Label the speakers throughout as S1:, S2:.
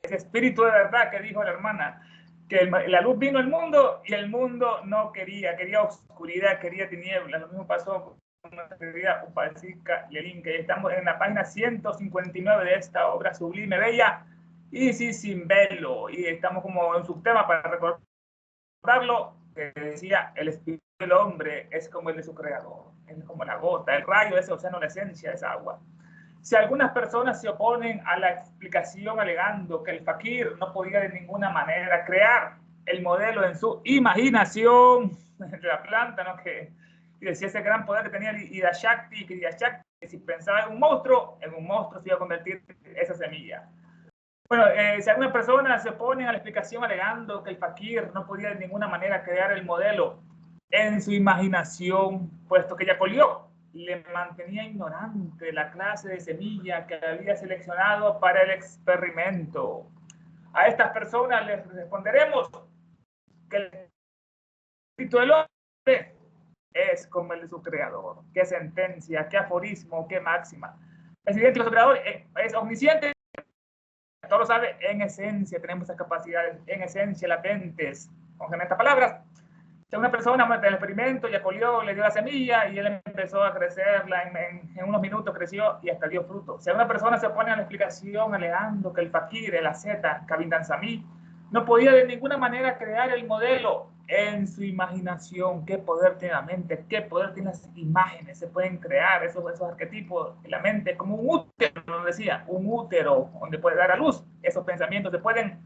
S1: ese espíritu de verdad que dijo la hermana, que la luz vino al mundo y el mundo no quería oscuridad, quería tinieblas. Lo mismo pasó con nuestra querida Upasika Lelinka. Y estamos en la página 159 de esta obra sublime, bella, Isis sin velo. Y estamos como en su tema para recordarlo, que decía, el espíritu del hombre es como el de su creador, es como la gota, el rayo de ese océano, la esencia de esa agua. Si algunas personas se oponen a la explicación alegando que el fakir no podía de ninguna manera crear el modelo en su imaginación de la planta, ¿no? Que decía ese gran poder que tenía Ida Shakti, que si pensaba en un monstruo se iba a convertir esa semilla. Bueno, si algunas personas se oponen a la explicación alegando que el fakir no podía de ninguna manera crear el modelo en su imaginación, puesto que Yacolió le mantenía ignorante la clase de semilla que había seleccionado para el experimento. A estas personas les responderemos que el espíritu del hombre es como el de su creador. Qué sentencia, qué aforismo, qué máxima. Es evidente que su creador es omnisciente, todo lo sabe, en esencia tenemos esas capacidades, en esencia latentes. Con estas palabras, si una persona del experimento ya colió, le dio la semilla y él empezó a crecerla, en unos minutos creció y hasta dio fruto. Si una persona se opone a la explicación alegando que el fakir, el asceta, Kavindan Sami, no podía de ninguna manera crear el modelo en su imaginación, qué poder tiene la mente, qué poder tienen las imágenes, se pueden crear esos arquetipos en la mente, como un útero, lo decía, un útero donde puede dar a luz, esos pensamientos se pueden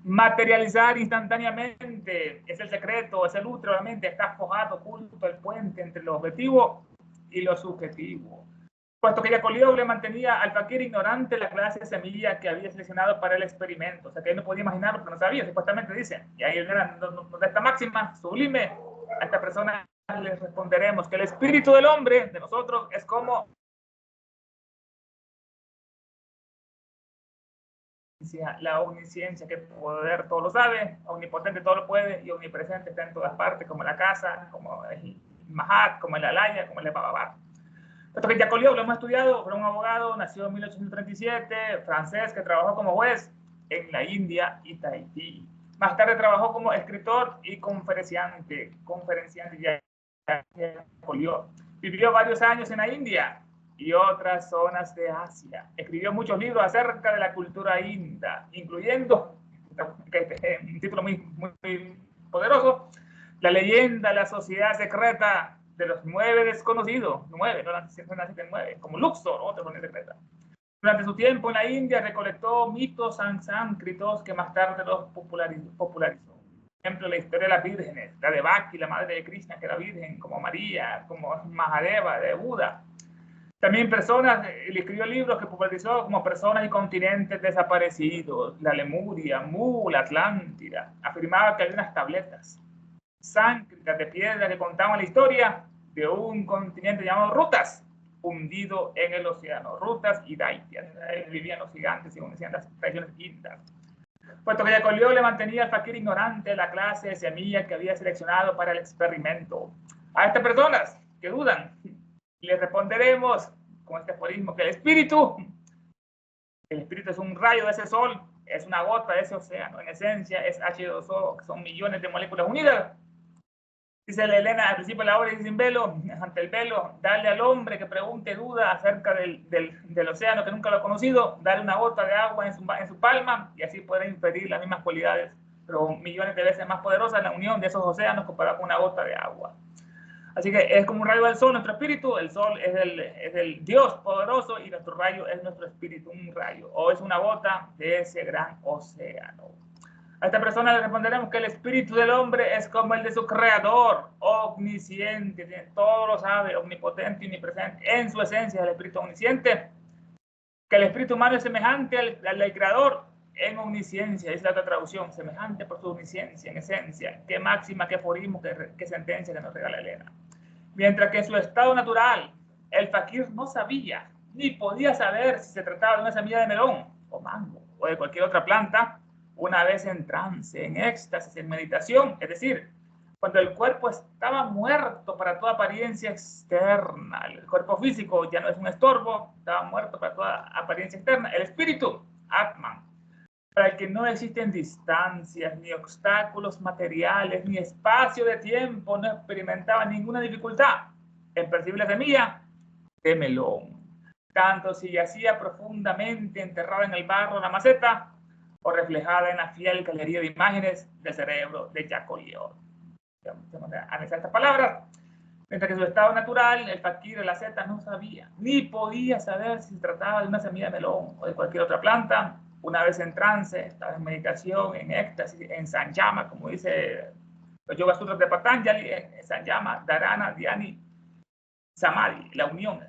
S1: materializar instantáneamente. Es el secreto, es el útero, la mente está forjado, oculto el puente entre lo objetivo y lo subjetivo. Puesto que Yacolió le mantenía al fakir ignorante la clase de semilla que había seleccionado para el experimento. O sea, que él no podía imaginarlo, pero no sabía, supuestamente dice. Y ahí nos da esta máxima sublime. A esta persona les responderemos que el espíritu del hombre, de nosotros, es como la omnisciencia, que poder todo lo sabe, omnipotente todo lo puede y omnipresente está en todas partes, como la casa, como el Mahat, como el Alaya, como el Bababar. Esto que Yacolió lo hemos estudiado, fue un abogado, nació en 1837, francés, que trabajó como juez en la India y Tahití. Más tarde trabajó como escritor y conferenciante Yacolió. Vivió varios años en la India y otras zonas de Asia. Escribió muchos libros acerca de la cultura india, incluyendo un título muy poderoso, La leyenda, la sociedad secreta de los 9 desconocidos, 9, no nacen 9, como Luxor, otra sociedad secreta. Durante su tiempo en la India recolectó mitos sánscritos que más tarde los popularizó. Por ejemplo, la historia de las vírgenes, la de Bhakti, la madre de Krishna, que era virgen, como María, como Mahadeva, de Buda. También le escribió libros que popularizó como Personas y continentes desaparecidos, la Lemuria, Mu, la Atlántida. Afirmaba que había unas tabletas sánscritas de piedra que contaban la historia de un continente llamado Rutas, hundido en el océano. Rutas y Daitya. Ahí vivían los gigantes, según decían las tradiciones indas. Puesto que Yacolió le mantenía al fakir ignorante la clase de semilla que había seleccionado para el experimento. A estas personas que dudan, les responderemos con este aforismo que el espíritu es un rayo de ese sol, es una gota de ese océano, en esencia es H2O, que son millones de moléculas unidas. Dice Elena al principio de la obra, dice sin velo, ante el velo, darle al hombre que pregunte duda acerca del océano que nunca lo ha conocido, darle una gota de agua en su palma y así podrá inferir las mismas cualidades, pero millones de veces más poderosa la unión de esos océanos comparado con una gota de agua. Así que es como un rayo del sol, nuestro espíritu, el sol es el Dios poderoso y nuestro rayo es nuestro espíritu, un rayo, o es una gota de ese gran océano. A esta persona le responderemos que el espíritu del hombre es como el de su creador, omnisciente, todo lo sabe, omnipotente y omnipresente, en su esencia el espíritu omnisciente, que el espíritu humano es semejante al creador en omnisciencia, es la otra traducción, semejante por su omnisciencia, en esencia, qué máxima, qué aforismo, qué sentencia que nos regala Elena. Mientras que en su estado natural, el fakir no sabía, ni podía saber si se trataba de una semilla de melón, o mango, o de cualquier otra planta, una vez en trance, en éxtasis, en meditación, es decir, cuando el cuerpo estaba muerto para toda apariencia externa, el cuerpo físico ya no es un estorbo, estaba muerto para toda apariencia externa, el espíritu, Atman, para el que no existen distancias, ni obstáculos materiales, ni espacio de tiempo, no experimentaba ninguna dificultad en percibir la semilla de melón, tanto si yacía profundamente enterrada en el barro, la maceta, o reflejada en la fiel galería de imágenes del cerebro de Jacques Oliot. Analizar estas palabras. Mientras que en su estado natural, el fakir de la seta no sabía, ni podía saber si se trataba de una semilla de melón o de cualquier otra planta. Una vez en trance, estaba en meditación, en éxtasis, en Sanyama, como dice los Yoga Sutras de Patanjali, en Sanyama, Dharana, Dhyani, Samadhi, la unión.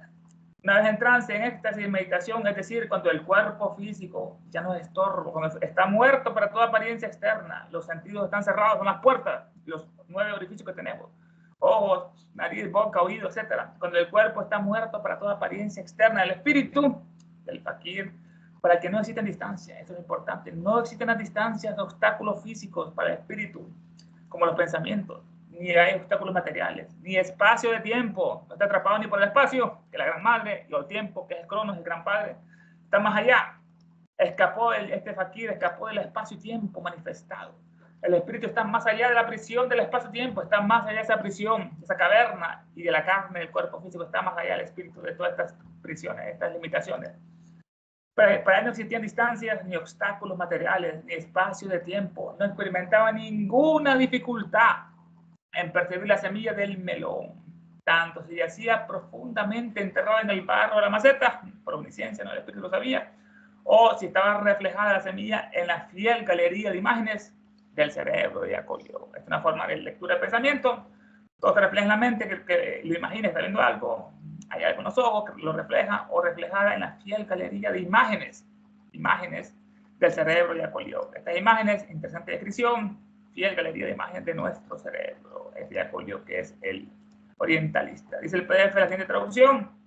S1: Una vez en trance, en éxtasis, en meditación, es decir, cuando el cuerpo físico ya no es estorbo, cuando está muerto para toda apariencia externa, los sentidos están cerrados, son las puertas, los 9 orificios que tenemos, ojos, nariz, boca, oído, etc. Cuando el cuerpo está muerto para toda apariencia externa, el espíritu del fakir, para que no existen distancias, esto es importante, no existen las distancias, obstáculos físicos para el espíritu, como los pensamientos, ni hay obstáculos materiales, ni espacio de tiempo, no está atrapado ni por el espacio, que la gran madre, y el tiempo, que es el cronos, el gran padre, está más allá. Escapó este fakir, escapó del espacio-tiempo manifestado. El espíritu está más allá de la prisión del espacio-tiempo, está más allá de esa prisión, de esa caverna, y de la carne, del cuerpo físico, está más allá del espíritu, de todas estas prisiones, estas limitaciones. Para él no existían distancias, ni obstáculos materiales, ni espacio de tiempo. No experimentaba ninguna dificultad en percibir la semilla del melón. Tanto si yacía profundamente enterrado en el barro o la maceta, por omnisciencia, no el espíritu lo sabía, o si estaba reflejada la semilla en la fiel galería de imágenes del cerebro de Jacques Oliot. Es una forma de lectura del pensamiento. Todo se refleja en la mente, que lo imagina, está viendo algo, hay algo en los ojos que lo refleja, o reflejada en la fiel galería de imágenes del cerebro de Jacques Oliot. Estas imágenes, interesante descripción, fiel galería de imágenes de nuestro cerebro. Es Jacques Oliot, que es el orientalista. Dice el PDF de la siguiente traducción: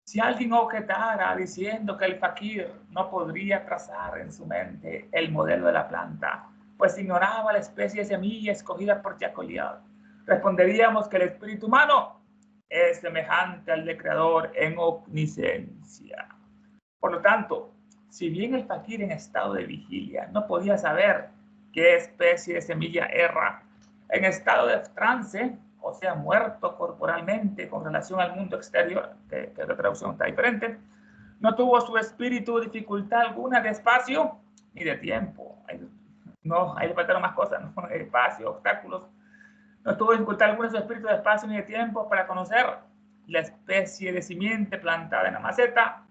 S1: si alguien objetara diciendo que el fakir no podría trazar en su mente el modelo de la planta, pues ignoraba la especie de semilla escogida por Jacques Oliot, responderíamos que el espíritu humano es semejante al de creador en omnisciencia. Por lo tanto, si bien el fakir en estado de vigilia no podía saber qué especie de semilla era, en estado de trance, o sea, muerto corporalmente con relación al mundo exterior, que la traducción está diferente, no tuvo su espíritu dificultad alguna de espacio ni de tiempo. No, ahí le faltaron más cosas, ¿no? Espacio, obstáculos. No tuvo dificultad alguna su espíritu de espacio ni de tiempo para conocer la especie de simiente plantada en la maceta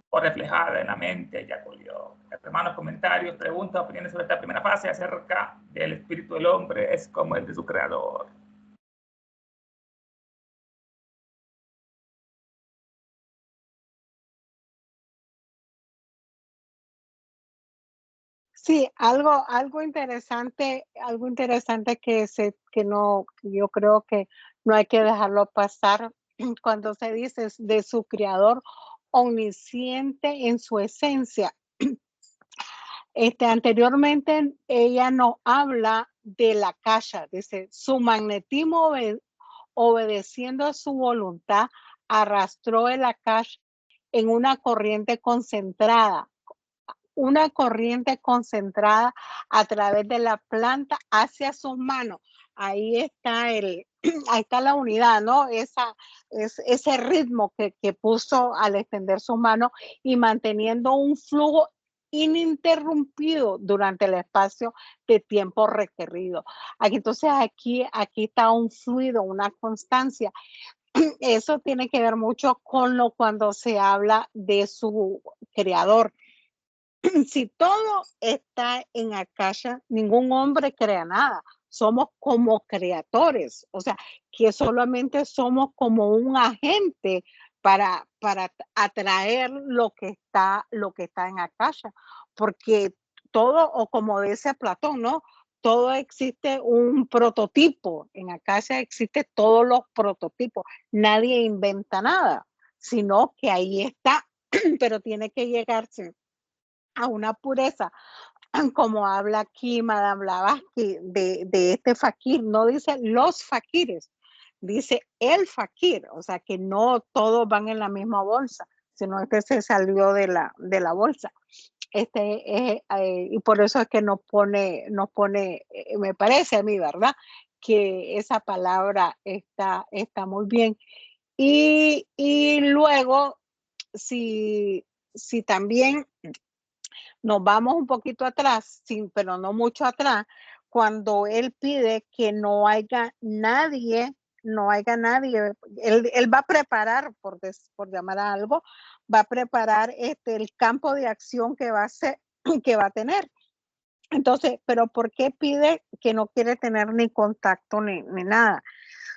S1: o reflejada en la mente de Jacques Oliot. Hermanos, comentarios, preguntas, opiniones sobre esta primera fase acerca del espíritu del hombre es como el de su creador.
S2: Sí, algo interesante que no, yo creo que no hay que dejarlo pasar cuando se dice de su creador omnisciente en su esencia. Anteriormente ella nos habla de la kasha, dice su magnetismo obedeciendo a su voluntad arrastró el akash en una corriente concentrada a través de la planta hacia sus manos. Ahí está ahí está la unidad, ¿no? Ese ritmo que puso al extender sus manos y manteniendo un flujo ininterrumpido durante el espacio de tiempo requerido. Aquí está un fluido, una constancia. Eso tiene que ver mucho con cuando se habla de su creador. Si todo está en Akasha, ningún hombre crea nada. Somos como creadores, o sea, que solamente somos como un agente para atraer lo que está en Akasha, porque todo, o como dice Platón, ¿no? Todo existe un prototipo. En Akasha existe todos los prototipos. Nadie inventa nada, sino que ahí está, pero tiene que llegarse a una pureza, como habla aquí Madame Blavatsky de este fakir, no dice los fakires, dice el fakir, o sea que no todos van en la misma bolsa, sino se salió de la bolsa. y por eso es que nos pone, me parece a mí, ¿verdad? Que esa palabra está muy bien. Y luego, si también nos vamos un poquito atrás, pero no mucho atrás, cuando él pide que no haya nadie, él va a preparar, por llamar a algo, va a preparar el campo de acción que va a ser, que va a tener. Entonces, pero ¿por qué pide que no quiere tener ni contacto ni nada?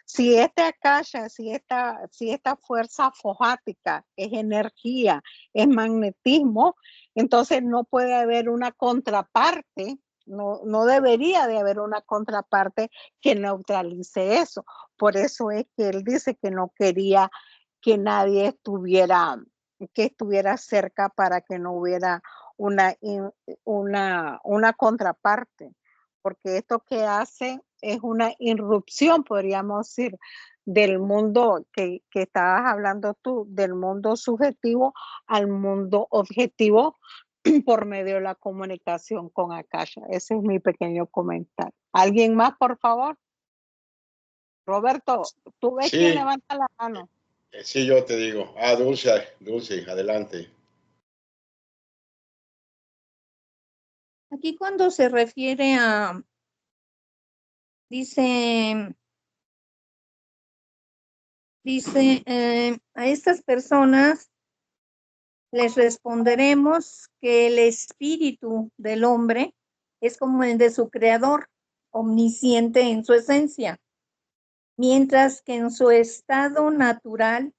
S2: Si esta akasha, si esta fuerza fojática es energía, es magnetismo, entonces no puede haber una contraparte, no debería de haber una contraparte que neutralice eso. Por eso es que él dice que no quería que nadie estuviera cerca para que no hubiera una contraparte, porque esto que hace es una irrupción, podríamos decir, del mundo que estabas hablando tú, del mundo subjetivo al mundo objetivo por medio de la comunicación con Akasha. Ese es mi pequeño comentario. ¿Alguien más, por favor? Roberto, ¿tú ves quién
S3: Sí,
S2: levanta la mano?
S3: sí, yo te digo. Dulce, adelante.
S4: Aquí cuando se refiere dice, a estas personas les responderemos que el espíritu del hombre es como el de su creador, omnisciente en su esencia, mientras que en su estado natural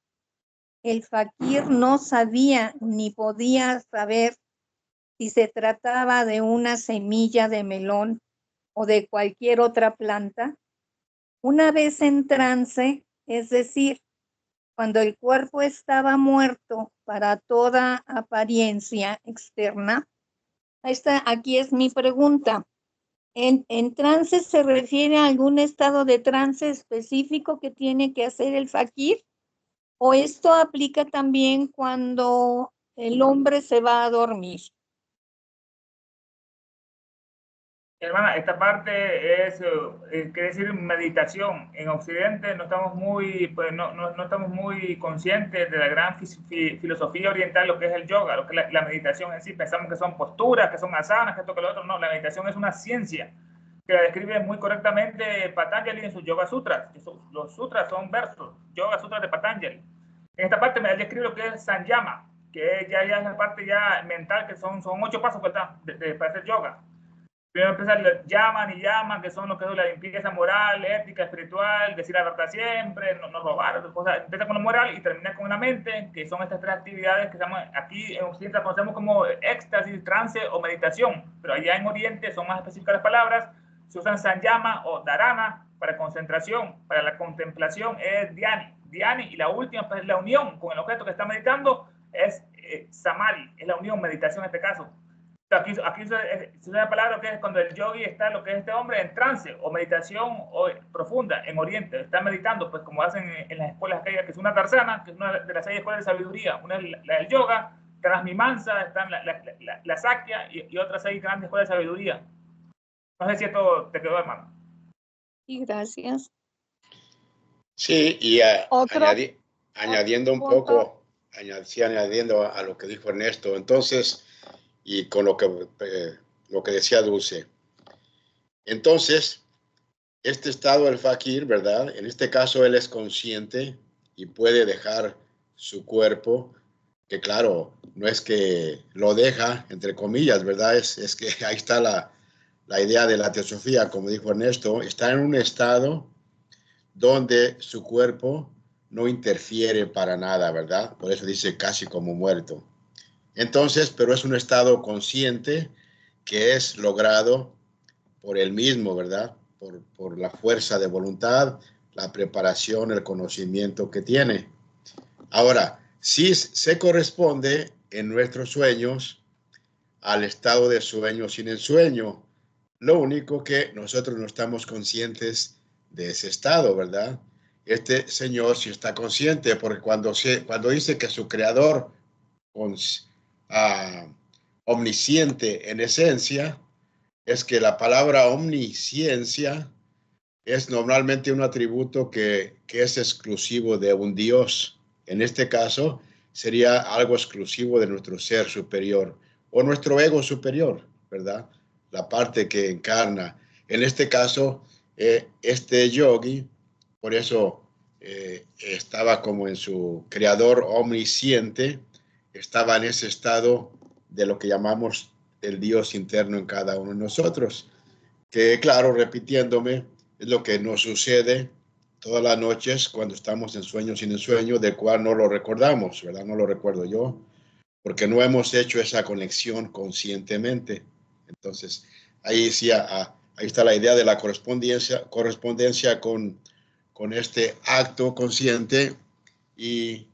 S4: el fakir no sabía ni podía saber si se trataba de una semilla de melón o de cualquier otra planta. Una vez en trance, es decir, cuando el cuerpo estaba muerto para toda apariencia externa. Aquí es mi pregunta. ¿En trance se refiere a algún estado de trance específico que tiene que hacer el fakir? ¿O esto aplica también cuando el hombre se va a dormir?
S1: Hermana, esta parte quiere decir meditación. En Occidente no estamos muy, pues no estamos muy conscientes de la gran filosofía oriental, lo que es el yoga, lo que es la meditación en sí. Pensamos que son posturas, que son asanas, que esto, que lo otro. No, la meditación es una ciencia que la describe muy correctamente Patanjali en sus Yoga Sutras. Los sutras son versos, Yoga Sutras de Patanjali. En esta parte me describe lo que es Sanyama, que ya es la parte ya mental, que son 8 pasos, ¿verdad? Para hacer yoga. Primero empiezan, llaman, que son lo que es la limpieza moral, ética, espiritual, decir la verdad siempre, no robar, cosas. Empieza con lo moral y termina con la mente, que son estas 3 actividades que estamos aquí en Occidente conocemos como éxtasis, trance o meditación, pero allá en Oriente son más específicas las palabras, se usan sanyama o dharana para concentración, para la contemplación es dhyani, y la última pues, es la unión con el objeto que está meditando, es samadhi, es la unión, meditación en este caso. Aquí se usa la palabra que es cuando el yogi está, lo que es este hombre, en trance o meditación profunda en Oriente. Está meditando, pues como hacen en las escuelas aquellas, que es una tarsana, que es una de las 6 escuelas de sabiduría. Una es la del yoga, está las mimansas, están la sakya y otras 6 grandes escuelas de sabiduría. No sé si esto te quedó, hermano.
S4: Sí, gracias.
S3: Sí, y añadiendo un poco, añadiendo a lo que dijo Ernesto, entonces, y con lo que decía Dulce. Entonces, este estado del fakir, ¿verdad? En este caso, él es consciente y puede dejar su cuerpo, que claro, no es que lo deja, entre comillas, ¿verdad? Es que ahí está la idea de la teosofía, como dijo Ernesto, está en un estado donde su cuerpo no interfiere para nada, ¿verdad? Por eso dice casi como muerto. Entonces, pero es un estado consciente que es logrado por él mismo, ¿verdad? Por la fuerza de voluntad, la preparación, el conocimiento que tiene. Ahora, sí se corresponde en nuestros sueños al estado de sueño sin el sueño. Lo único que nosotros no estamos conscientes de ese estado, ¿verdad? Este señor sí está consciente, porque cuando dice que su creador omnisciente en esencia, es que la palabra omnisciencia es normalmente un atributo que es exclusivo de un Dios. En este caso, sería algo exclusivo de nuestro ser superior o nuestro ego superior, ¿verdad? La parte que encarna. En este caso, este yogi, por eso estaba como en su creador omnisciente, estaba en ese estado de lo que llamamos el Dios interno en cada uno de nosotros, que claro, repitiéndome, es lo que nos sucede todas las noches cuando estamos en sueño sin ensueño, del cual no lo recordamos, ¿verdad? No lo recuerdo yo, porque no hemos hecho esa conexión conscientemente. Entonces, ahí sí, ahí está la idea de la correspondencia con este acto consciente y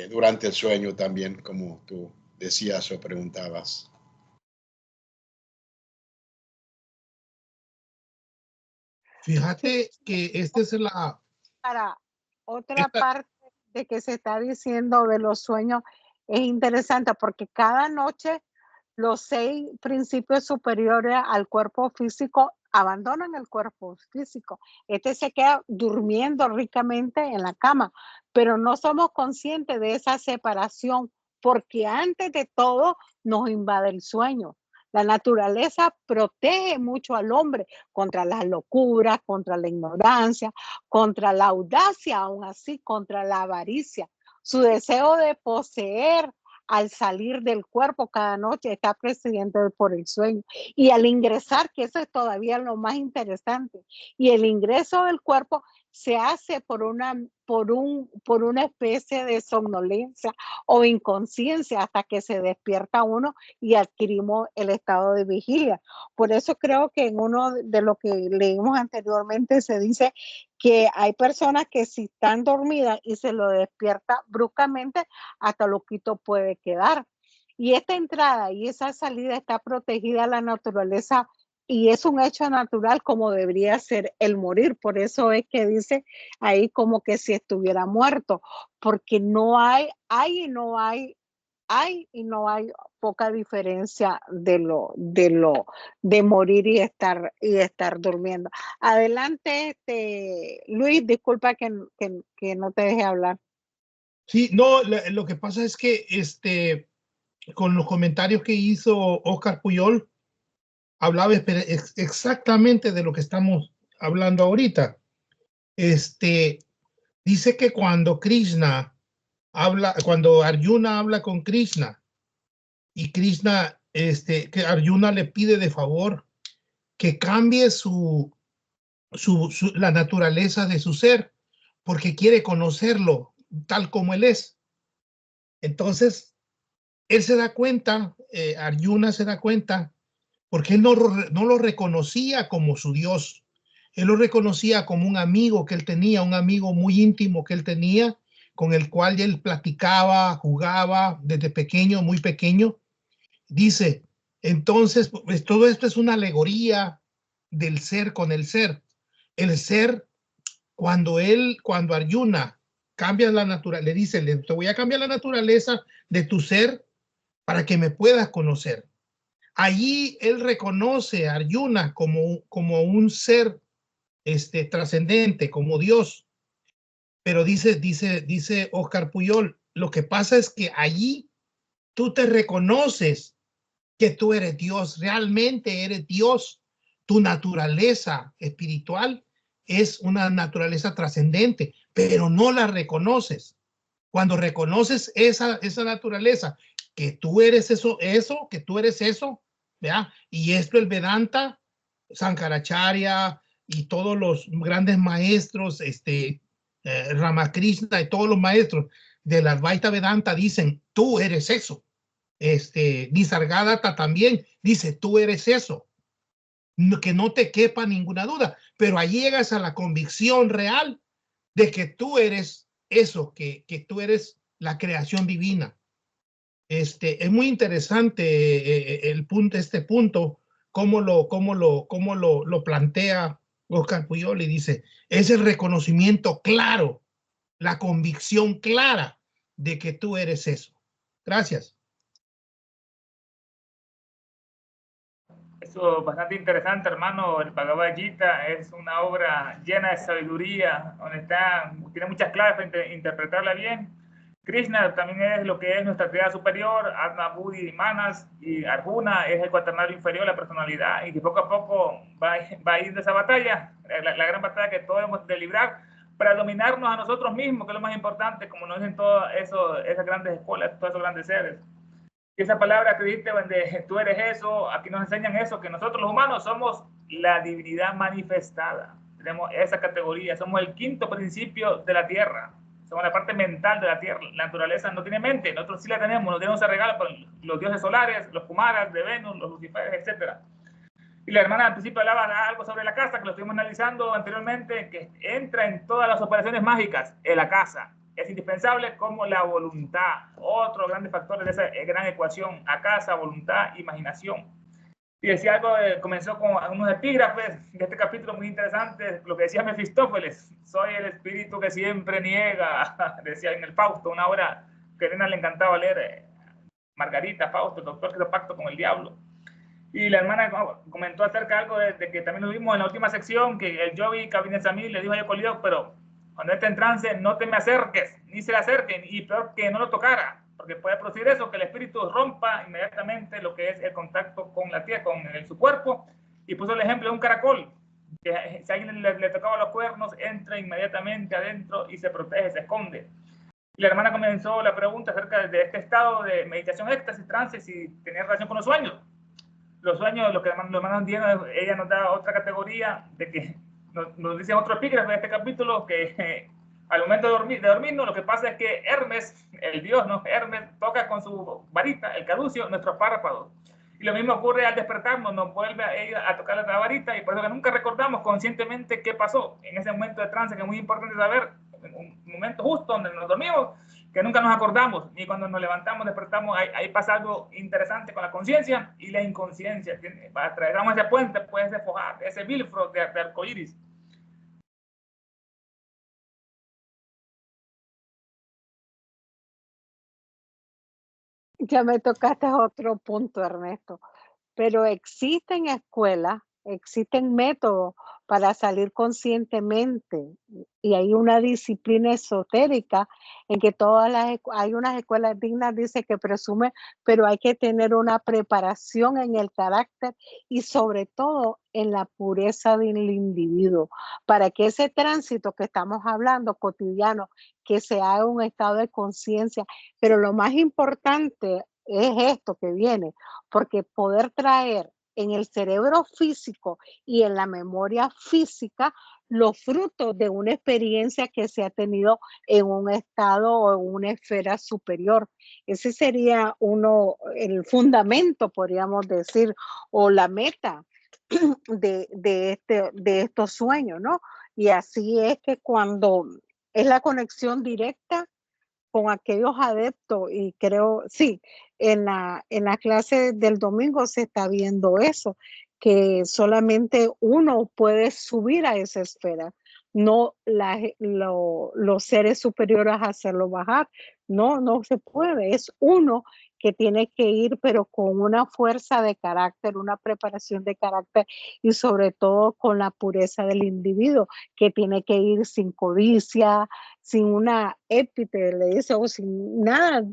S3: durante el sueño también, como tú decías o preguntabas.
S5: Fíjate que esta es la...
S2: Para otra parte de que se está diciendo de los sueños, es interesante porque cada noche los 6 principios superiores al cuerpo físico abandonan el cuerpo físico. Este se queda durmiendo ricamente en la cama, pero no somos conscientes de esa separación porque antes de todo nos invade el sueño. La naturaleza protege mucho al hombre contra las locuras, contra la ignorancia, contra la audacia, aún así, contra la avaricia. Su deseo de poseer al salir del cuerpo cada noche está presidido por el sueño. Y al ingresar, que eso es todavía lo más interesante, y el ingreso del cuerpo se hace por una especie de somnolencia o inconsciencia hasta que se despierta uno y adquirimos el estado de vigilia. Por eso creo que en uno de lo que leímos anteriormente se dice que hay personas que si están dormidas y se lo despierta bruscamente, hasta loquito puede quedar. Y esta entrada y esa salida está protegida a la naturaleza y es un hecho natural como debería ser el morir. Por eso es que dice ahí como que si estuviera muerto, porque no hay y no hay poca diferencia de morir y estar durmiendo. Adelante, Luis, disculpa que no te deje hablar.
S5: Sí, no, lo que pasa es que con los comentarios que hizo Oscar Puyol, hablaba exactamente de lo que estamos hablando ahorita. Dice que cuando Arjuna habla con Krishna y Krishna, que Arjuna le pide de favor que cambie la naturaleza de su ser, porque quiere conocerlo tal como él es. Entonces, él se da cuenta, Arjuna se da cuenta, porque él no lo reconocía como su Dios. Él lo reconocía como un amigo que él tenía, un amigo muy íntimo que él tenía, con el cual él platicaba, jugaba desde pequeño, muy pequeño. Dice, entonces, pues, todo esto es una alegoría del ser con el ser. El ser, cuando Arjuna cambia la naturaleza, le dice, te voy a cambiar la naturaleza de tu ser para que me puedas conocer. Allí él reconoce a Arjuna como un ser trascendente, como Dios. Pero dice Oscar Puyol, lo que pasa es que allí tú te reconoces que tú eres Dios, realmente eres Dios. Tu naturaleza espiritual es una naturaleza trascendente, pero no la reconoces. Cuando reconoces esa naturaleza, que tú eres eso, que tú eres eso, ¿ya? Y esto el Vedanta, Sankaracharya y todos los grandes maestros, Ramakrishna y todos los maestros de la Advaita Vedanta dicen, tú eres eso. Nisargadatta también dice, tú eres eso. Que no te quepa ninguna duda, pero ahí llegas a la convicción real de que tú eres eso, que tú eres la creación divina. Es muy interesante este punto, cómo lo plantea Oscar Puyol y dice, es el reconocimiento claro, la convicción clara de que tú eres eso. Gracias.
S1: Eso es bastante interesante, hermano. El Bhagavad Gita es una obra llena de sabiduría, donde tiene muchas claves para interpretarla bien. Krishna también es lo que es nuestra trinidad superior, Atma, Buddhi, Manas, y Arjuna es el cuaternario inferior, la personalidad, y que poco a poco va a ir de esa batalla, la gran batalla que todos hemos de librar, para dominarnos a nosotros mismos, que es lo más importante, como nos dicen todas esas grandes escuelas, todos esos grandes seres. Y esa palabra que dijiste, donde tú eres eso, aquí nos enseñan eso, que nosotros los humanos somos la divinidad manifestada. Tenemos esa categoría, somos el quinto principio de la tierra, somos la parte mental de la tierra. La naturaleza no tiene mente, nosotros sí la tenemos, nos tenemos ese regalo por los dioses solares, los Kumaras de Venus, los Luciferes, etc. Y la hermana al principio hablaba algo sobre la casa, que lo estuvimos analizando anteriormente, que entra en todas las operaciones mágicas en la casa. Es indispensable como la voluntad, otro grande factor de esa gran ecuación, a casa, voluntad, imaginación. Y decía algo, comenzó con unos epígrafes de este capítulo muy interesante, lo que decía Mefistófeles: soy el espíritu que siempre niega, decía en el Fausto, una obra que a Elena le encantaba leer, Margarita, Fausto, el doctor que hizo pacto con el diablo. Y la hermana comentó acerca de algo de que también lo vimos en la última sección, que el yogi Kavinet Samir le dijo a Yocolio, pero cuando esté en trance no te me acerques, ni se le acerquen, y peor que no lo tocara, porque puede producir eso, que el espíritu rompa inmediatamente lo que es el contacto con la tierra, con su cuerpo. Y puso el ejemplo de un caracol, que si alguien le tocaba los cuernos, entra inmediatamente adentro y se protege, se esconde. Y la hermana comenzó la pregunta acerca de este estado de meditación, éxtasis, trance, si tenía relación con los sueños. Los sueños, lo que los hermanos entienden, ella nos da otra categoría de que nos dice otro epígrafe de este capítulo, que al momento de dormirnos, lo que pasa es que Hermes, el dios, ¿no? Hermes toca con su varita, el caducio, nuestros párpados. Y lo mismo ocurre al despertarnos, nos vuelve a tocar la varita, y por eso que nunca recordamos conscientemente qué pasó en ese momento de trance, que es muy importante saber, un momento justo donde nos dormimos, que nunca nos acordamos, ni cuando nos levantamos, despertamos, ahí pasa algo interesante con la conciencia y la inconsciencia. Traemos ese puente, pues, ese fojar, ese Bifrost de arcoíris.
S2: Ya me tocaste otro punto, Ernesto, pero existen escuelas, existen métodos para salir conscientemente, y hay una disciplina esotérica en que hay unas escuelas dignas, dice, que presume, pero hay que tener una preparación en el carácter y sobre todo en la pureza del individuo, para que ese tránsito que estamos hablando cotidiano, que se haga un estado de conciencia. Pero lo más importante es esto que viene, porque poder traer en el cerebro físico y en la memoria física los frutos de una experiencia que se ha tenido en un estado o en una esfera superior. Ese sería el fundamento, podríamos decir, o la meta de estos sueños, ¿no? Y así es que cuando es la conexión directa con aquellos adeptos, y creo, sí, en la clase del domingo se está viendo eso, que solamente uno puede subir a esa esfera, no los seres superiores a hacerlo bajar. No se puede, es uno que tiene que ir, pero con una fuerza de carácter, una preparación de carácter, y sobre todo con la pureza del individuo, que tiene que ir sin codicia, sin una épite, le dice, o sin nada,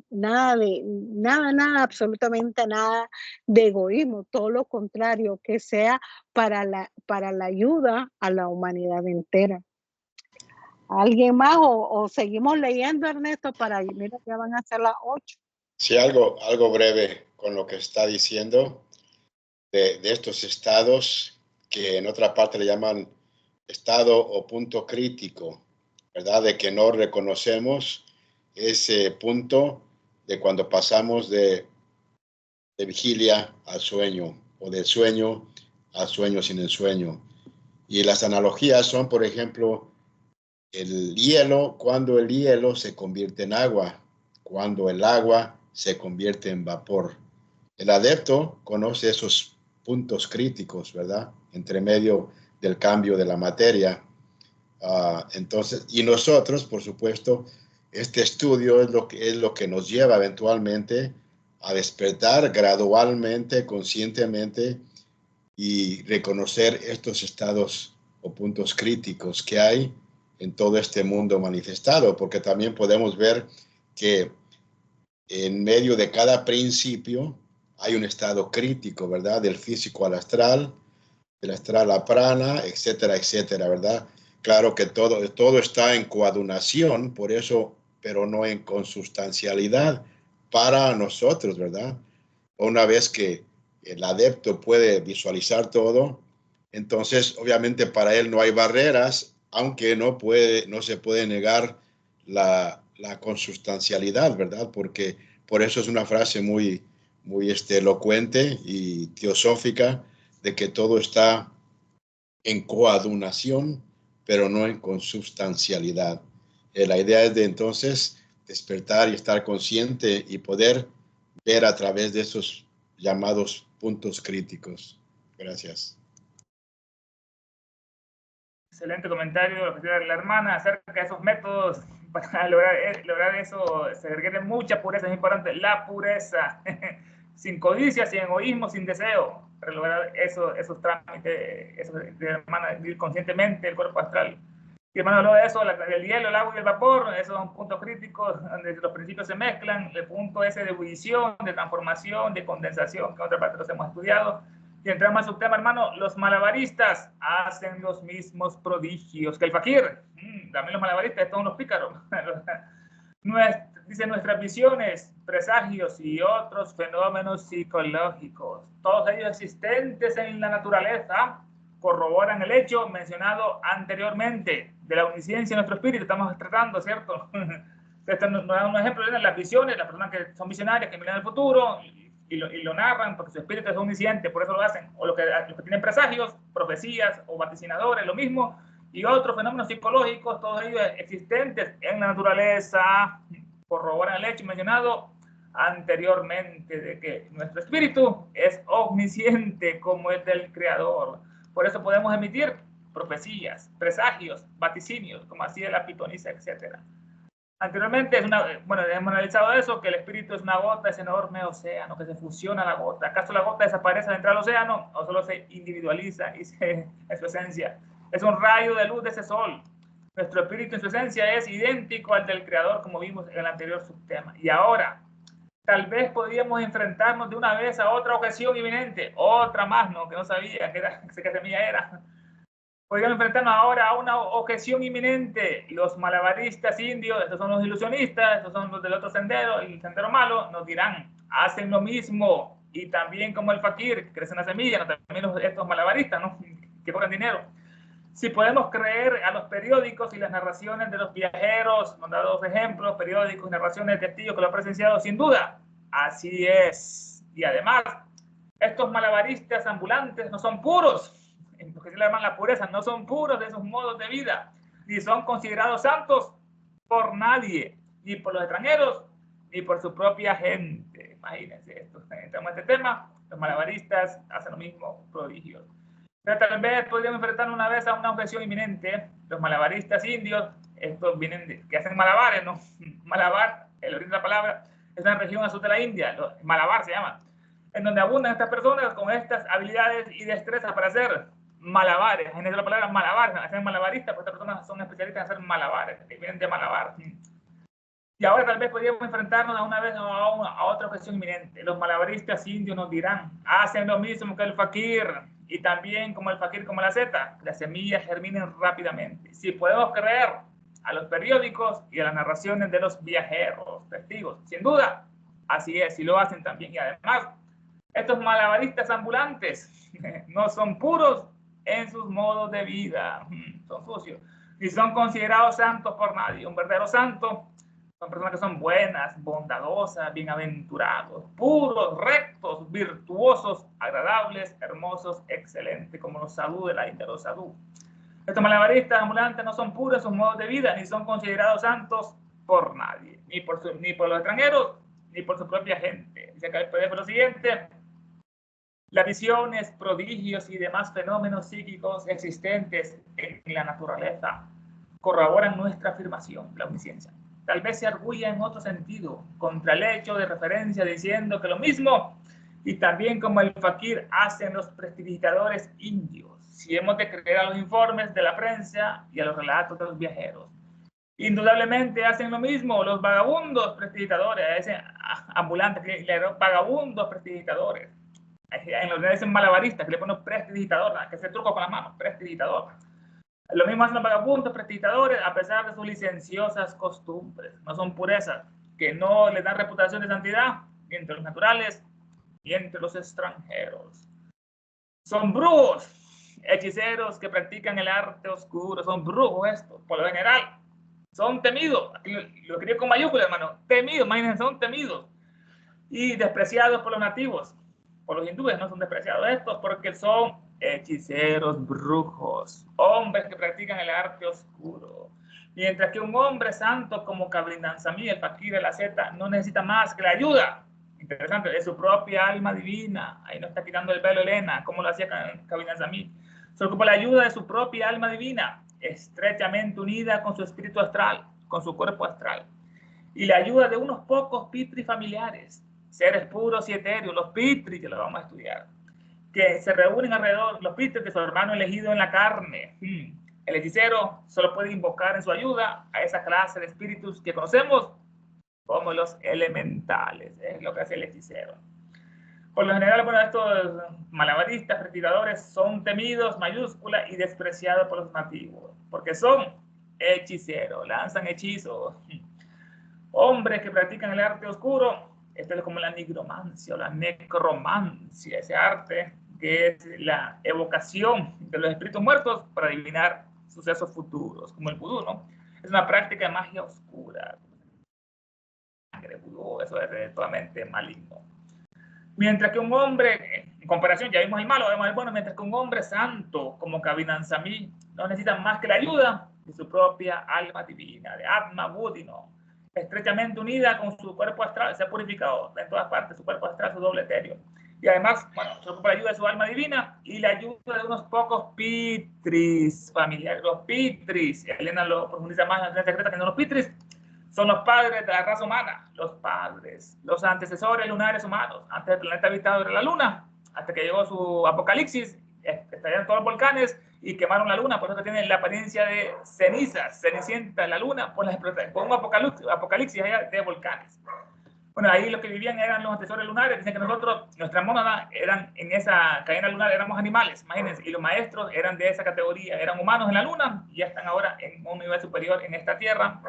S2: absolutamente nada de egoísmo, todo lo contrario, que sea para la ayuda a la humanidad entera. ¿Alguien más o seguimos leyendo, Ernesto? Mira, ya van a ser las 8.
S3: Sí, algo breve con lo que está diciendo de estos estados, que en otra parte le llaman estado o punto crítico, ¿verdad? De que no reconocemos ese punto de cuando pasamos de vigilia al sueño, o del sueño al sueño sin el sueño. Y las analogías son, por ejemplo, el hielo, cuando el hielo se convierte en agua, cuando el agua se convierte en vapor. El adepto conoce esos puntos críticos, ¿verdad? Entre medio del cambio de la materia. Entonces, y nosotros, por supuesto, este estudio es lo que nos lleva eventualmente a despertar gradualmente, conscientemente, y reconocer estos estados o puntos críticos que hay en todo este mundo manifestado, porque también podemos ver que en medio de cada principio hay un estado crítico, ¿verdad? Del físico al astral, del astral a prana, etcétera, etcétera, ¿verdad? Claro que todo está en coadunación, por eso, pero no en consustancialidad para nosotros, ¿verdad? Una vez que el adepto puede visualizar todo, entonces obviamente para él no hay barreras, aunque no se puede negar la consustancialidad, ¿verdad? Porque por eso es una frase muy elocuente y teosófica de que todo está en coadunación, pero no en consubstancialidad. La idea es de entonces despertar y estar consciente y poder ver a través de esos llamados puntos críticos. Gracias.
S1: Excelente comentario de la hermana acerca de esos métodos para lograr eso. Se requiere mucha pureza, es importante, la pureza, sin codicia, sin egoísmo, sin deseo, para lograr esos trámites, de hermana, vivir conscientemente el cuerpo astral. Y hermano habló de eso, del hielo, el agua y el vapor, esos son puntos críticos donde los principios se mezclan, el punto ese de ebullición, de transformación, de condensación, que en otra parte los hemos estudiado. Y entramos al subtema, hermano, los malabaristas hacen los mismos prodigios que el fakir. También los malabaristas, todos los pícaros. Dice, nuestras visiones, presagios y otros fenómenos psicológicos, todos ellos existentes en la naturaleza, corroboran el hecho mencionado anteriormente de la omnisciencia de nuestro espíritu. Estamos tratando, ¿cierto? Esto nos da un ejemplo de las visiones, las personas que son visionarias, que miran el futuro y lo narran porque su espíritu es omnisciente, por eso lo hacen. O los que tienen presagios, profecías o vaticinadores, lo mismo. Y otros fenómenos psicológicos, todos ellos existentes en la naturaleza, corroboran el hecho mencionado anteriormente de que nuestro espíritu es omnisciente como el del Creador. Por eso podemos emitir profecías, presagios, vaticinios, como hacía la pitonisa, etc. Anteriormente, hemos analizado eso, que el espíritu es una gota, ese enorme océano, que se fusiona la gota. ¿Acaso la gota desaparece dentro del océano o solo se individualiza y es su esencia? Es un rayo de luz de ese sol. Nuestro espíritu en su esencia es idéntico al del Creador, como vimos en el anterior subtema. Y ahora, tal vez podríamos enfrentarnos de una vez a otra objeción inminente, otra más, ¿no? Que no sabía que semilla era. Podríamos enfrentarnos ahora a una objeción inminente. Los malabaristas indios, estos son los ilusionistas, estos son los del otro sendero, el sendero malo, nos dirán, hacen lo mismo. Y también como el fakir, crece una semilla, ¿no? También estos malabaristas, ¿no? Que cobran dinero. Si podemos creer a los periódicos y las narraciones de los viajeros, nos da dos ejemplos, periódicos y narraciones de testigos que lo han presenciado, sin duda, así es. Y además, estos malabaristas ambulantes no son puros, lo que se le llaman la pureza, no son puros de sus modos de vida, ni son considerados santos por nadie, ni por los extranjeros, ni por su propia gente. Imagínense esto, entramos en este tema, los malabaristas hacen lo mismo, prodigios. Pero tal vez podríamos enfrentarnos una vez a una objeción inminente. Los malabaristas indios, estos vienen que hacen malabares, ¿no? Malabar, el origen de la palabra, es una región al sur de la India, Malabar se llama, en donde abundan estas personas con estas habilidades y destrezas para hacer malabares. En la palabra malabar, hacen malabaristas, pues estas personas son especialistas en hacer malabares, que vienen de Malabar. Y ahora tal vez podríamos enfrentarnos a una vez a otra objeción inminente. Los malabaristas indios nos dirán, hacen lo mismo que el fakir, y también como el fakir, como la seta, las semillas germinen rápidamente. Si podemos creer a los periódicos y a las narraciones de los viajeros, testigos, sin duda, así es, y lo hacen también. Y además, estos malabaristas ambulantes no son puros en sus modos de vida, son sucios, ni son considerados santos por nadie. Un verdadero santo son personas que son buenas, bondadosas, bienaventurados, puros, rectos, virtuosos, agradables, hermosos, excelentes, como los sadhu de la India, los sadhu. Estos malabaristas ambulantes no son puros en sus modos de vida, ni son considerados santos por nadie, ni por los extranjeros, ni por su propia gente. Dice acá el PDF lo siguiente: las visiones, prodigios y demás fenómenos psíquicos existentes en la naturaleza corroboran nuestra afirmación, la omnisciencia. Tal vez se arguya en otro sentido contra el hecho de referencia diciendo que lo mismo Y también como el fakir hacen los prestidigitadores indios, si hemos de creer a los informes de la prensa y a los relatos de los viajeros. Indudablemente hacen lo mismo los vagabundos prestidigitadores, ese ambulantes, vagabundos prestidigitadores. En los dicen malabaristas, que le ponen prestidigitador, que hace truco con las manos, prestidigitador. Lo mismo hacen los vagabundos prestidigitadores a pesar de sus licenciosas costumbres. No son purezas, que no les dan reputación de santidad, ni entre los naturales, ni entre los extranjeros. Son brujos, hechiceros que practican el arte oscuro. Son brujos estos, por lo general. Son temidos. Aquí lo escribo con mayúsculas, hermano. Temidos, imagínense, son temidos. Y despreciados por los nativos. Por los hindúes no son despreciados estos porque son hechiceros, brujos, hombres que practican el arte oscuro. Mientras que un hombre santo como Kabindansami, el fakir de la Zeta, no necesita más que la ayuda, interesante, de su propia alma divina. Ahí no está quitando el velo Elena, como lo hacía Kabindansami. Se ocupa la ayuda de su propia alma divina, estrechamente unida con su espíritu astral, con su cuerpo astral. Y la ayuda de unos pocos pitris familiares, seres puros y etéreos, los pitris, que lo vamos a estudiar, que se reúnen alrededor, los pitris de su hermano elegido en la carne. El hechicero solo puede invocar en su ayuda a esa clase de espíritus que conocemos como los elementales. Es lo que hace el hechicero. Por lo general, bueno, estos malabaristas, prestidigitadores, son temidos, mayúscula, y despreciados por los nativos, porque son hechiceros, lanzan hechizos. Hombres que practican el arte oscuro, esto es como la nigromancia o la necromancia, ese arte que es la evocación de los espíritus muertos para adivinar sucesos futuros, como el vudú, ¿no? Es una práctica de magia oscura. El vudú, eso es totalmente maligno. Mientras que un hombre, en comparación, ya vimos el malo, vemos el bueno, mientras que un hombre santo como Kabindansami no necesita más que la ayuda de su propia alma divina, de Atma Buddhino, estrechamente unida con su cuerpo astral, se ha purificado en todas partes, su cuerpo astral, su doble etéreo. Y además, bueno, se ocupa la ayuda de su alma divina y la ayuda de unos pocos pitris familiares. Los pitris, Elena lo profundiza más en la secreta, que no los pitris son los padres de la raza humana, los padres, los antecesores lunares humanos, antes del planeta habitado de la luna, hasta que llegó su apocalipsis, estallaron todos los volcanes y quemaron la luna, por eso tienen la apariencia de cenizas, cenicienta la luna, por un apocalipsis allá de volcanes. Bueno, ahí los que vivían eran los antecesores lunares, dicen que nosotros, nuestra mónada, eran en esa cadena lunar, éramos animales, imagínense, y los maestros eran de esa categoría, eran humanos en la luna y ya están ahora en un nivel superior en esta tierra.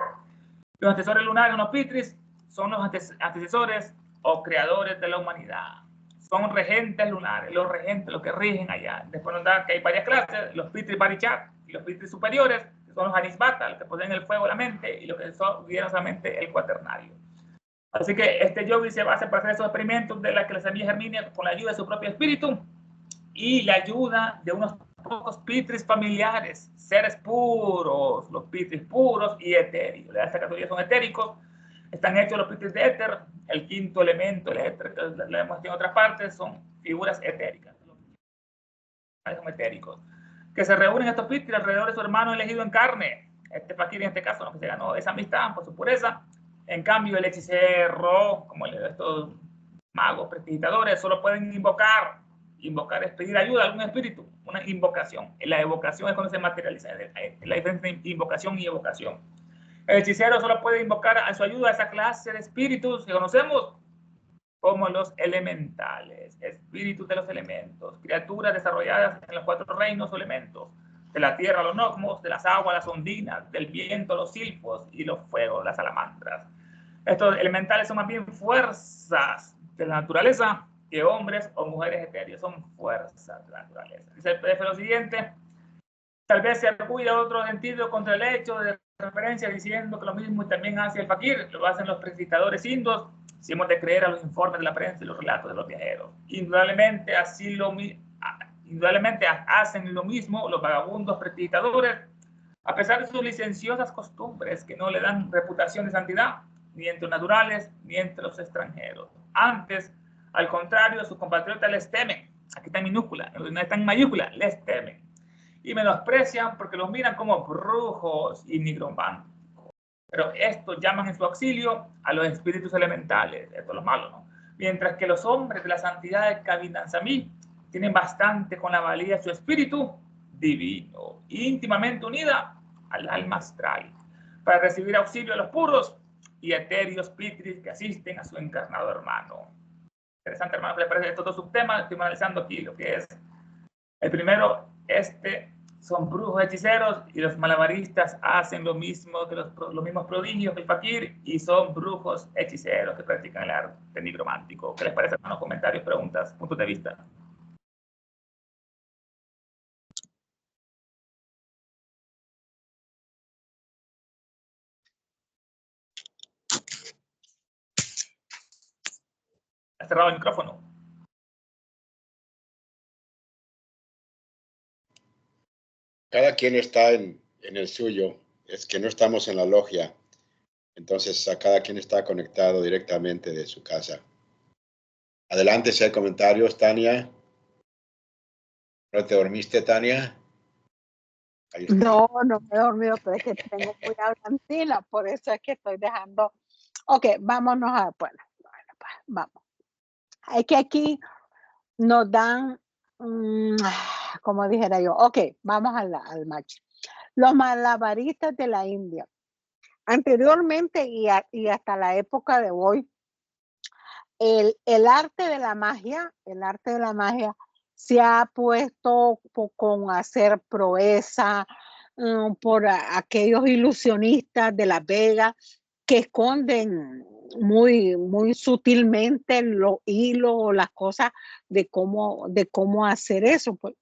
S1: Los antecesores lunares, los pitris, son los antecesores o creadores de la humanidad. Son regentes lunares, los regentes, los que rigen allá. Después nos da que hay varias clases, los pitris parichat y los pitris superiores, que son los anisbata, los que poseen el fuego, la mente, y los que vieron solamente el cuaternario. Así que este yogi se basa para hacer esos experimentos de la que la semilla germina con la ayuda de su propio espíritu y la ayuda de unos pocos pitris familiares, seres puros, los pitris puros y etéricos. De esta categoría son etéricos, están hechos los pitris de éter, el quinto elemento, el éter, que lo hemos visto en otras partes, son figuras etéricas. Son etéricos. Que se reúnen estos pitris alrededor de su hermano elegido en carne. Este fakir en este caso, no, que se ganó esa amistad por su pureza. En cambio, el hechicero, como estos magos, prestidigitadores, solo pueden invocar es pedir ayuda a algún espíritu, una invocación. La evocación es cuando se materializa, la diferencia entre invocación y evocación. El hechicero solo puede invocar a su ayuda a esa clase de espíritus que conocemos como los elementales, espíritus de los elementos, criaturas desarrolladas en los 4 reinos o elementos, de la tierra los nocmos, de las aguas las ondinas, del viento los silfos y los fuegos las salamandras. Estos elementales son más bien fuerzas de la naturaleza que hombres o mujeres etéreos, son fuerzas de la naturaleza. Dice el PDF lo siguiente: tal vez se acuda otro sentido contra el hecho de referencia diciendo que lo mismo también hace el fakir, lo hacen los prestidigitadores indios, si hemos de creer a los informes de la prensa y los relatos de los viajeros. Indudablemente hacen lo mismo los vagabundos prestidigitadores, a pesar de sus licenciosas costumbres que no le dan reputación de santidad, ni entre los naturales, ni entre los extranjeros. Antes, al contrario, sus compatriotas les temen. Aquí está en minúscula, no está en mayúscula, les temen. Y menosprecian porque los miran como brujos y nigrománticos. Pero estos llaman en su auxilio a los espíritus elementales. Esto es lo malo, ¿no? mientras que los hombres de la santidad de Kabinansamí tienen bastante con la valía de su espíritu divino, íntimamente unida al alma astral, para recibir auxilio de los puros y etéreos pitris que asisten a su encarnado hermano. Interesante, hermano, que le parece estos dos subtemas. Estoy analizando aquí lo que es el primero. Son brujos hechiceros y los malabaristas hacen lo mismo que los mismos prodigios que el fakir y son brujos hechiceros que practican el arte nigromántico. ¿Qué les parece, hermanos? Comentarios, preguntas, puntos de vista. Ha cerrado el micrófono.
S3: Cada quien está en el suyo, es que no estamos en la logia, entonces a cada quien está conectado directamente de su casa. Adelante, si hay comentarios, Tania. ¿No te dormiste, Tania?
S2: No, no me he dormido, pero es que tengo muy hablantina, por eso es que estoy dejando. Ok, vámonos a, bueno, vamos. Es que aquí nos dan, como dijera yo, ok, vamos al match. Los malabaristas de la India. Anteriormente y hasta la época de hoy, el arte de la magia se ha puesto con hacer proeza por aquellos ilusionistas de Las Vegas que esconden muy, muy sutilmente los hilos o las cosas de cómo hacer eso. Pues.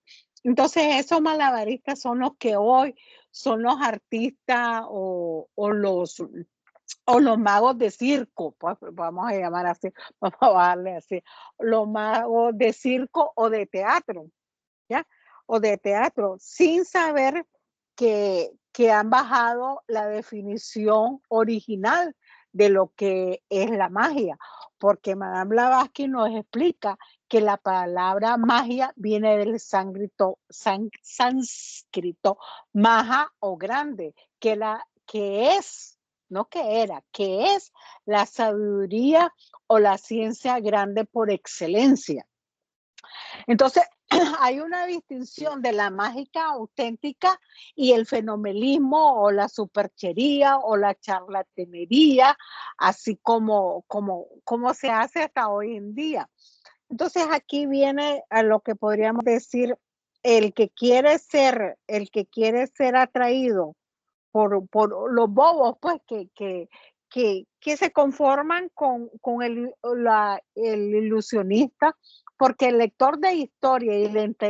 S2: Entonces, esos malabaristas son los que hoy son los artistas o los magos de circo, pues vamos a llamar así, vamos a darle así, los magos de circo o de teatro, ¿ya? O de teatro, sin saber que han bajado la definición original de lo que es la magia, porque Madame Blavatsky nos explica que la palabra magia viene del sánscrito maha o grande, que es, no que era, que es la sabiduría o la ciencia grande por excelencia. Entonces, hay una distinción de la mágica auténtica y el fenomenismo o la superchería o la charlatanería, así como se hace hasta hoy en día. Entonces, aquí viene a lo que podríamos decir, el que quiere ser atraído por los bobos, pues, que se conforman con el ilusionista, porque el lector de historia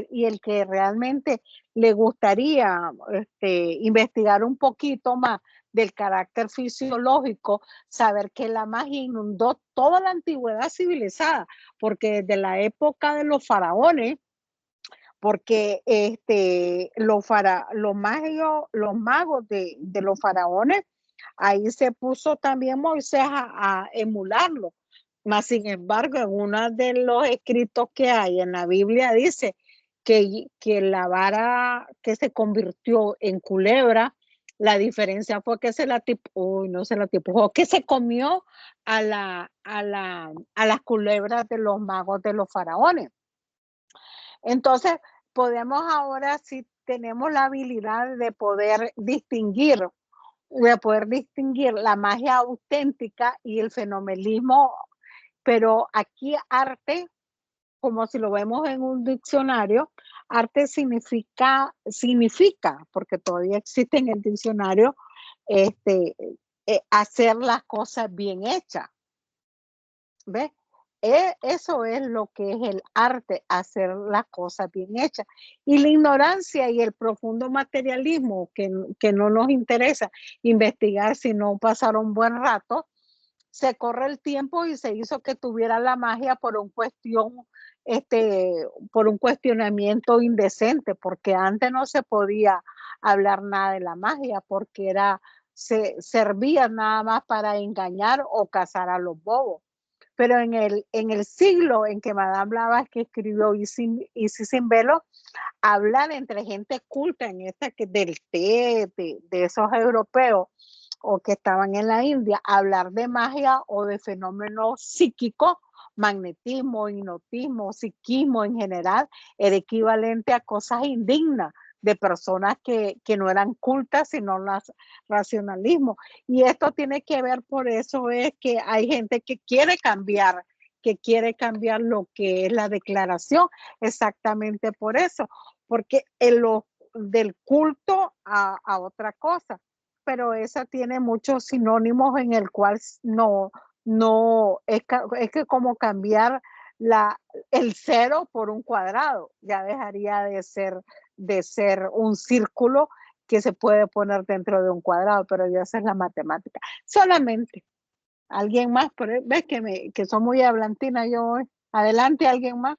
S2: y el que realmente le gustaría investigar un poquito más del carácter fisiológico, saber que la magia inundó toda la antigüedad civilizada, porque desde la época de los faraones, porque los magos de los faraones, ahí se puso también Moisés a emularlo. Mas, sin embargo, en uno de los escritos que hay en la Biblia dice que la vara que se convirtió en culebra, la diferencia fue que que se comió a las culebras de los magos de los faraones. Entonces, podemos ahora, si tenemos la habilidad de poder distinguir la magia auténtica y el fenomenismo, pero aquí arte, como si lo vemos en un diccionario, arte significa, porque todavía existe en el diccionario, hacer las cosas bien hechas. ¿Ves? Eso es lo que es el arte, hacer las cosas bien hechas. Y la ignorancia y el profundo materialismo que no nos interesa investigar, si no pasar un buen rato, se corre el tiempo y se hizo que tuviera la magia por un cuestionamiento indecente, porque antes no se podía hablar nada de la magia, porque servía nada más para engañar o cazar a los bobos. Pero en el siglo en que Madame Blavatsky escribió Isis sin velo, hablar entre gente culta del té, de esos europeos o que estaban en la India, hablar de magia o de fenómenos psíquicos, magnetismo, hipnotismo, psiquismo en general, era equivalente a cosas indignas de personas que no eran cultas, sino racionalismo. Y esto tiene que ver, por eso es que hay gente que quiere cambiar lo que es la declaración, exactamente por eso, porque del culto a otra cosa, pero esa tiene muchos sinónimos en el cual no es que como cambiar el 0 por un cuadrado, ya dejaría de ser un círculo que se puede poner dentro de un cuadrado, pero ya esa es la matemática. Solamente. ¿Alguien más? ¿Ves que soy muy hablantina yo hoy? Adelante, ¿alguien más?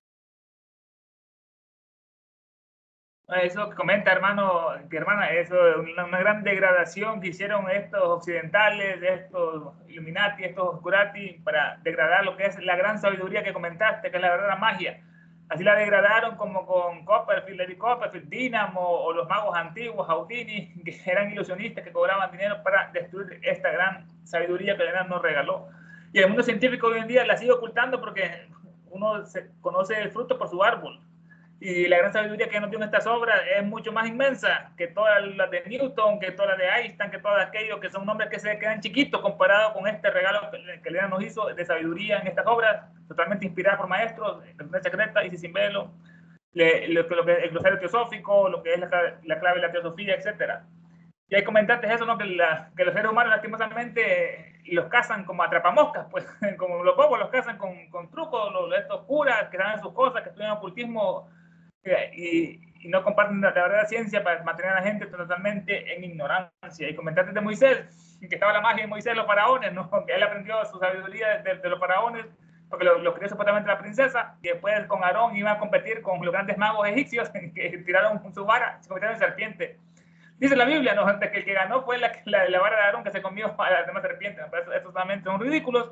S1: Eso que comenta, hermana, eso es una gran degradación que hicieron estos occidentales, estos Illuminati, estos Oscurati, para degradar lo que es la gran sabiduría que comentaste, que es la verdadera magia. Así la degradaron como con Copperfield, David Copperfield, Dínamo, o los magos antiguos, Houdini, que eran ilusionistas, que cobraban dinero para destruir esta gran sabiduría que Dios nos regaló. Y el mundo científico hoy en día la sigue ocultando porque uno conoce el fruto por su árbol. Y la gran sabiduría que nos dio en estas obras es mucho más inmensa que todas las de Newton, que todas las de Einstein, que todas aquellos que son nombres que se quedan chiquitos comparado con este regalo que Elena nos hizo de sabiduría en estas obras, totalmente inspiradas por maestros, La Secreta, Isis sin Velo, lo que es el glosario teosófico, lo que es la clave de la teosofía, etc. Y hay comentantes eso, ¿no? Que los seres humanos lastimosamente los cazan como atrapamoscas, pues, como los bobos los cazan con trucos, estos curas que saben sus cosas, que estudian ocultismo, y no comparten la verdadera ciencia para mantener a la gente totalmente en ignorancia. Y comentantes de Moisés, que estaba la magia de Moisés, los faraones, ¿no? Que él aprendió su sabiduría de los faraones, porque lo crió supuestamente la princesa, y después con Aarón iba a competir con los grandes magos egipcios que tiraron su vara, se convirtieron en serpiente. Dice la Biblia, ¿no? Que el que ganó fue la vara de Aarón que se comió a las demás serpientes. Estos totalmente son ridículos.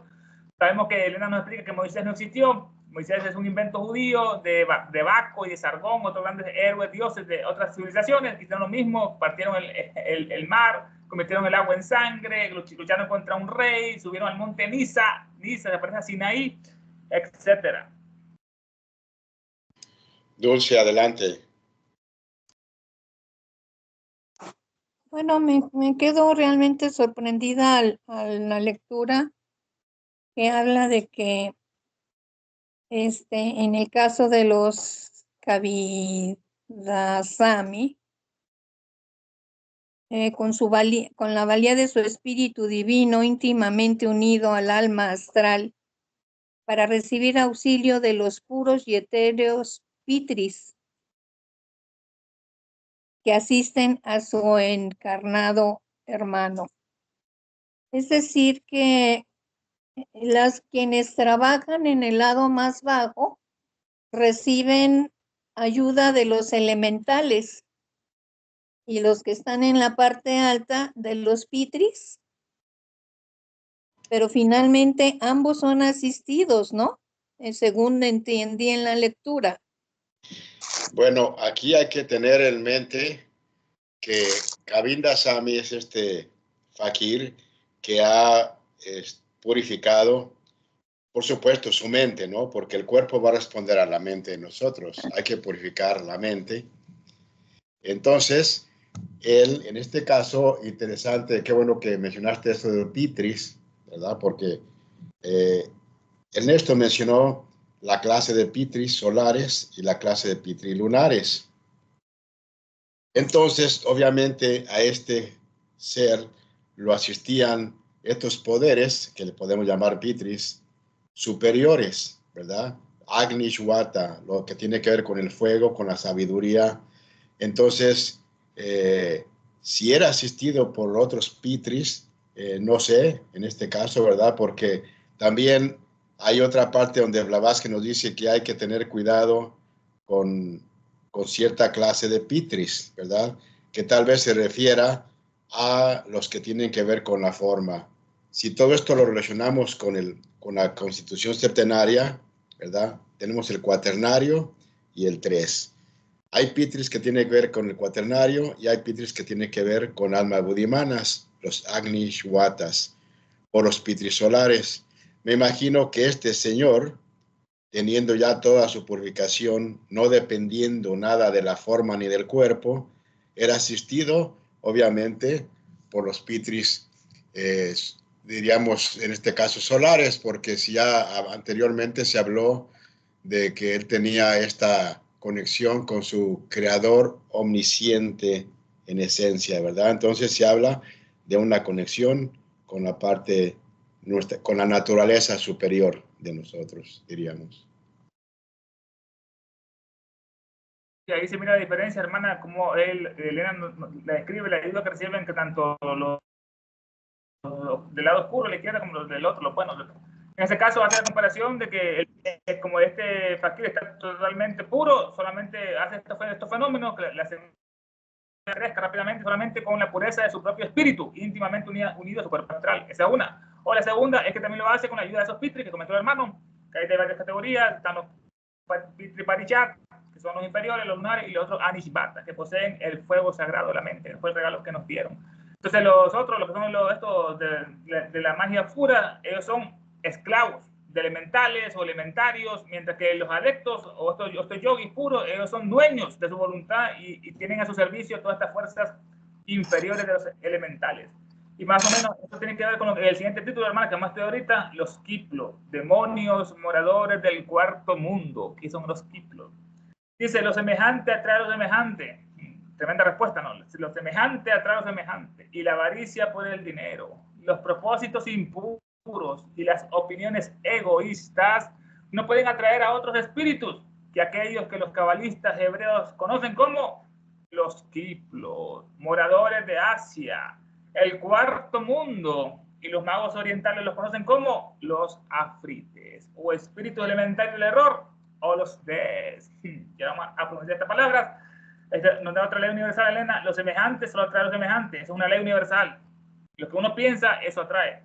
S1: Sabemos que Elena nos explica que Moisés no existió. Moisés es un invento judío de Baco y de Sargón, otros grandes héroes, dioses de otras civilizaciones. Hicieron lo mismo, partieron el mar, convirtieron el agua en sangre, lucharon contra un rey, subieron al monte Nisa, se aparece a Sinaí, etc.
S3: Dulce, adelante.
S4: Bueno, me quedo realmente sorprendida a la lectura que habla de que en el caso de los Kavidasami, con la valía de su espíritu divino íntimamente unido al alma astral para recibir auxilio de los puros y etéreos pitris que asisten a su encarnado hermano. Es decir, que quienes trabajan en el lado más bajo reciben ayuda de los elementales y los que están en la parte alta de los pitris, pero finalmente ambos son asistidos, ¿no? Según entendí en la lectura.
S3: Bueno, aquí hay que tener en mente que Kavindasamy es este fakir que ha purificado, por supuesto, su mente, ¿no? Porque el cuerpo va a responder a la mente de nosotros. Hay que purificar la mente. Entonces, él, en este caso, interesante, qué bueno que mencionaste esto de Pitris, ¿verdad? Porque Ernesto mencionó la clase de Pitris solares y la clase de Pitris lunares. Entonces, obviamente, a este ser lo asistían estos poderes, que le podemos llamar Pitris, superiores, ¿verdad? Agnishwata, lo que tiene que ver con el fuego, con la sabiduría. Entonces, si era asistido por otros Pitris, no sé, en este caso, ¿verdad? Porque también hay otra parte donde Blavatsky nos dice que hay que tener cuidado con cierta clase de Pitris, ¿verdad? Que tal vez se refiera a los que tienen que ver con la forma. Si todo esto lo relacionamos con la Constitución septenaria, ¿verdad? Tenemos el cuaternario y el 3. Hay Pitris que tienen que ver con el cuaternario y hay Pitris que tienen que ver con almas budimanas, los Agnishwatas o los Pitris solares. Me imagino que este señor teniendo ya toda su purificación, no dependiendo nada de la forma ni del cuerpo, era asistido, obviamente, por los pitris, diríamos en este caso solares, porque si ya anteriormente se habló de que él tenía esta conexión con su creador omnisciente en esencia, ¿verdad? Entonces se habla de una conexión con la parte nuestra, con la naturaleza superior de nosotros, diríamos.
S1: Y ahí se mira la diferencia, hermana, como Elena la describe, la ayuda que reciben, que tanto los del lado oscuro, la izquierda, como los del otro, los buenos. En ese caso, hace la comparación de que como este fakir está totalmente puro, solamente hace estos fenómenos que le hacen crezca rápidamente solamente con la pureza de su propio espíritu, íntimamente unido a su cuerpo astral. Esa es una. O la segunda es que también lo hace con la ayuda de esos pitris que comentó el hermano, que hay de varias categorías. Están los pitri parichat, que son los inferiores, los lunares, y los otros anishbata, que poseen el fuego sagrado de la mente, que fue el regalo que nos dieron. Entonces los otros, los que son estos de la magia pura, ellos son esclavos de elementales o elementarios, mientras que los adeptos o estos yogis puros, ellos son dueños de su voluntad y tienen a su servicio todas estas fuerzas inferiores de los elementales. Y más o menos esto tiene que ver con el siguiente título, hermana, que más estoy ahorita, los Kiplos, demonios moradores del cuarto mundo. ¿Qué son los Kiplos? Dice, lo semejante atrae a lo semejante. Tremenda respuesta, ¿no? Lo semejante atrae a lo semejante. Y la avaricia por el dinero. Los propósitos impuros y las opiniones egoístas no pueden atraer a otros espíritus que aquellos que los cabalistas hebreos conocen como los Kiplos, moradores de Asia, el cuarto mundo, y los magos orientales los conocen como los afrites, o espíritus elementarios del error, o los des. Ya vamos a pronunciar estas palabras. Nos da otra ley universal, Elena. Lo semejante solo atrae a lo semejante. Es una ley universal. Lo que uno piensa, eso atrae.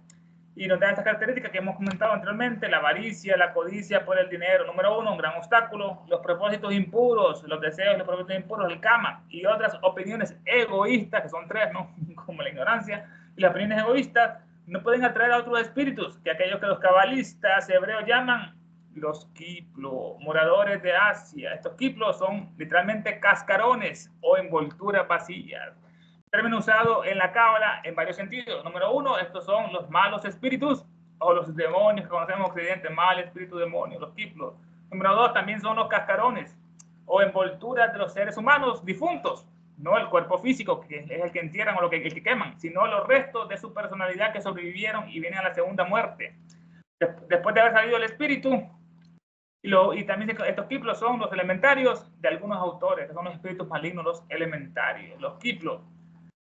S1: Y nos da estas características que hemos comentado anteriormente: la avaricia, la codicia por el dinero, número uno, un gran obstáculo; los propósitos impuros, los deseos, los propósitos impuros, el kama, y otras opiniones egoístas, que son tres, ¿no? Como la ignorancia, y las opiniones egoístas no pueden atraer a otros espíritus que aquellos que los cabalistas hebreos llaman los Kiplos, moradores de Asia. Estos Kiplos son literalmente cascarones o envolturas vacías. Término usado en la cábala en varios sentidos. Número uno, estos son los malos espíritus o los demonios que conocemos en Occidente, mal espíritu, demonio, los Kiplos. Número dos, también son los cascarones o envolturas de los seres humanos difuntos, no el cuerpo físico, que es el que entierran o el que queman, sino los restos de su personalidad que sobrevivieron y vienen a la segunda muerte. Después de haber salido el espíritu, y también estos Kiplos son los elementarios de algunos autores, que son los espíritus malignos, los elementarios, los Kiplos.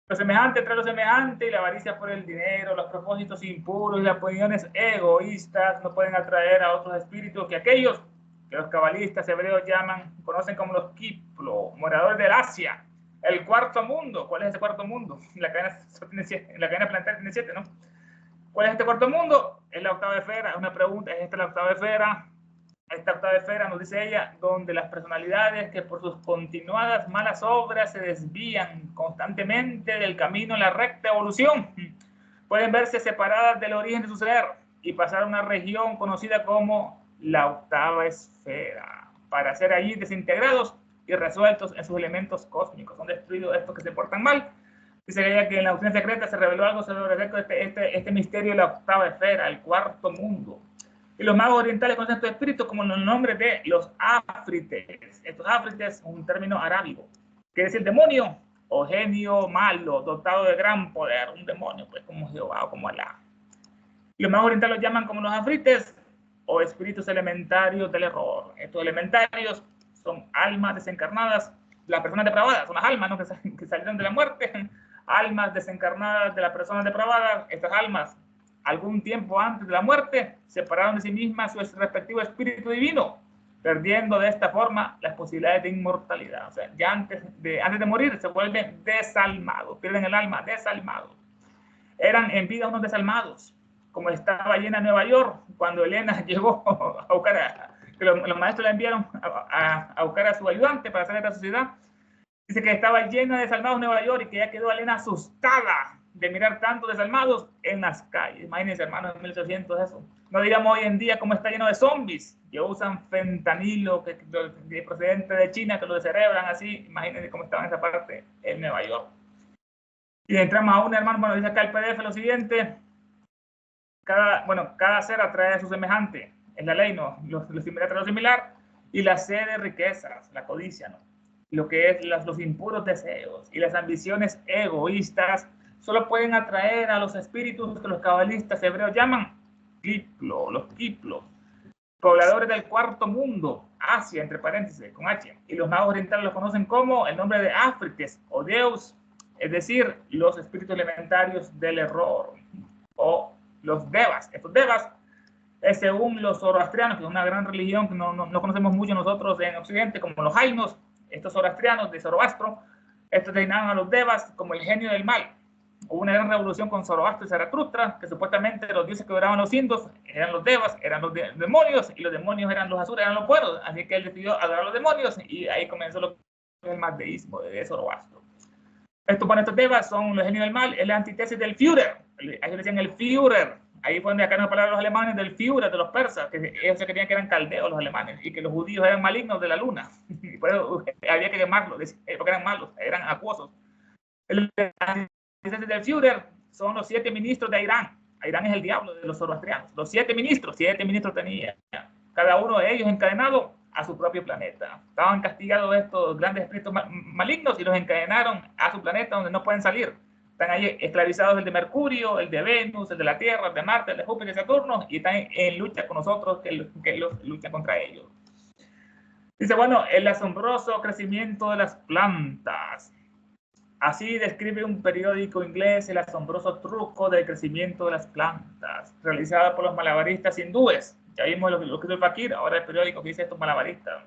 S1: Lo semejante trae lo semejante, y la avaricia por el dinero, los propósitos impuros y las opiniones egoístas no pueden atraer a otros espíritus que aquellos que los cabalistas hebreos conocen como los Kiplos, moradores del Asia, el cuarto mundo. ¿Cuál es ese cuarto mundo? La cadena planetaria tiene 7, ¿no? ¿Cuál es este cuarto mundo? Es la octava esfera. Es una pregunta. ¿Es esta la octava esfera? Esta octava esfera, nos dice ella, donde las personalidades que por sus continuadas malas obras se desvían constantemente del camino en la recta evolución, pueden verse separadas del origen de su ser y pasar a una región conocida como la octava esfera, para ser allí desintegrados y resueltos en sus elementos cósmicos. Son destruidos estos que se portan mal. Dice ella que en la doctrina secreta se reveló algo sobre este misterio de la octava esfera, el cuarto mundo. Y los magos orientales conocen estos espíritus como los nombres de los afrites. Estos afrites, un término arábigo, que es el demonio o genio malo, dotado de gran poder, un demonio, pues como Jehová o como Alá. Y los magos orientales los llaman como los afrites o espíritus elementarios del error. Estos elementarios son almas desencarnadas, las personas depravadas, son las almas, ¿no? que salieron de la muerte, almas desencarnadas de las personas depravadas. Estas almas, algún tiempo antes de la muerte, separaron de sí mismas su respectivo espíritu divino, perdiendo de esta forma las posibilidades de inmortalidad. O sea, ya antes de morir se vuelven desalmados, pierden el alma, desalmados. Eran en vida unos desalmados, como estaba llena Nueva York cuando Elena llegó a buscar que los maestros la enviaron a buscar a su ayudante para hacer esta sociedad. Dice que estaba llena de desalmados Nueva York y que ya quedó Elena asustada de mirar tantos desalmados en las calles. Imagínense, hermanos, en 1800 eso. No digamos hoy en día cómo está lleno de zombies que usan fentanilo, que procedente de China, que lo descerebran así. Imagínense cómo estaba en esa parte en Nueva York. Y entramos a una, hermano, bueno, dice acá el PDF lo siguiente. Cada ser atrae a su semejante. Es la ley, ¿no? Lo similar trae lo similar. Y la sed de riquezas, la codicia, ¿no? Lo que es los impuros deseos y las ambiciones egoístas solo pueden atraer a los espíritus que los cabalistas hebreos llaman los Kiplos, pobladores del cuarto mundo, Asia, entre paréntesis, con H, y los magos orientales los conocen como el nombre de Afriques o Deus, es decir, los espíritus elementarios del error, o los Devas. Estos Devas, según los zoroastrianos, que es una gran religión que no conocemos mucho nosotros en Occidente, como los Jainos, estos zoroastrianos de Zoroastro, estos designaban a los Devas como el genio del mal. Hubo una gran revolución con Zoroastro y Zaratustra, que supuestamente los dioses que adoraban los indios eran los Devas, eran los demonios, y los demonios eran los asuras, eran los buenos. Así que él decidió adorar a los demonios, y ahí comenzó lo que es el mazdeísmo de Zoroastro. Estos Devas son los genios del mal, es la antítesis del Führer. Ellos decían el Führer. Ahí fue donde acá nos palabra los alemanes del Führer, de los persas, que ellos se creían que eran caldeos los alemanes, y que los judíos eran malignos de la luna. Y por eso había que quemarlos, porque eran malos, eran acuosos. El antítesis del Führer son los 7 ministros de Irán. Irán es el diablo de los zoroastrianos. Los 7 ministros tenía. Cada uno de ellos encadenado a su propio planeta. Estaban castigados estos grandes espíritus malignos y los encadenaron a su planeta donde no pueden salir. Están ahí esclavizados el de Mercurio, el de Venus, el de la Tierra, el de Marte, el de Júpiter y Saturno, y están en lucha con nosotros que los luchan contra ellos. Dice, bueno, el asombroso crecimiento de las plantas. Así describe un periódico inglés el asombroso truco del crecimiento de las plantas, realizado por los malabaristas hindúes. Ya vimos lo que hizo el fakir, ahora el periódico que dice estos malabaristas.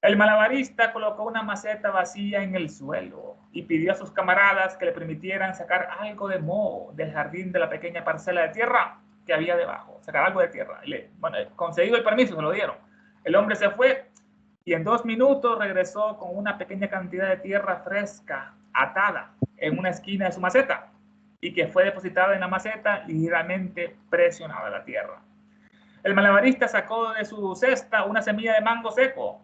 S1: El malabarista colocó una maceta vacía en el suelo y pidió a sus camaradas que le permitieran sacar algo de moho del jardín de la pequeña parcela de tierra que había debajo, sacar algo de tierra. Bueno, conseguido el permiso, se lo dieron. El hombre se fue y en 2 minutos regresó con una pequeña cantidad de tierra fresca, atada en una esquina de su maceta, y que fue depositada en la maceta ligeramente presionada la tierra. El malabarista sacó de su cesta una semilla de mango seco,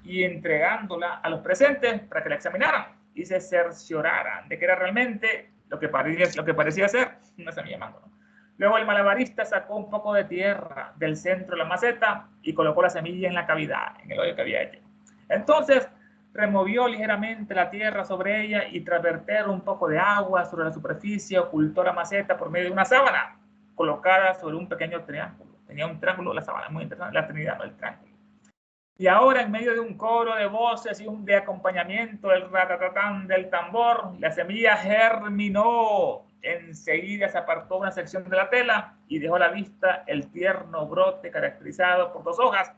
S1: y entregándola a los presentes para que la examinaran y se cercioraran de que era realmente lo que parecía ser una semilla de mango, ¿no? Luego el malabarista sacó un poco de tierra del centro de la maceta y colocó la semilla en la cavidad, en el hoyo que había hecho. Entonces removió ligeramente la tierra sobre ella y tras verter un poco de agua sobre la superficie ocultó la maceta por medio de una sábana colocada sobre un pequeño triángulo. Tenía un triángulo, la sábana, muy interesante, la Trinidad, no el triángulo. Y ahora, en medio de un coro de voces y un de acompañamiento del ratatatán del tambor, la semilla germinó. Enseguida se apartó una sección de la tela y dejó a la vista el tierno brote caracterizado por 2 hojas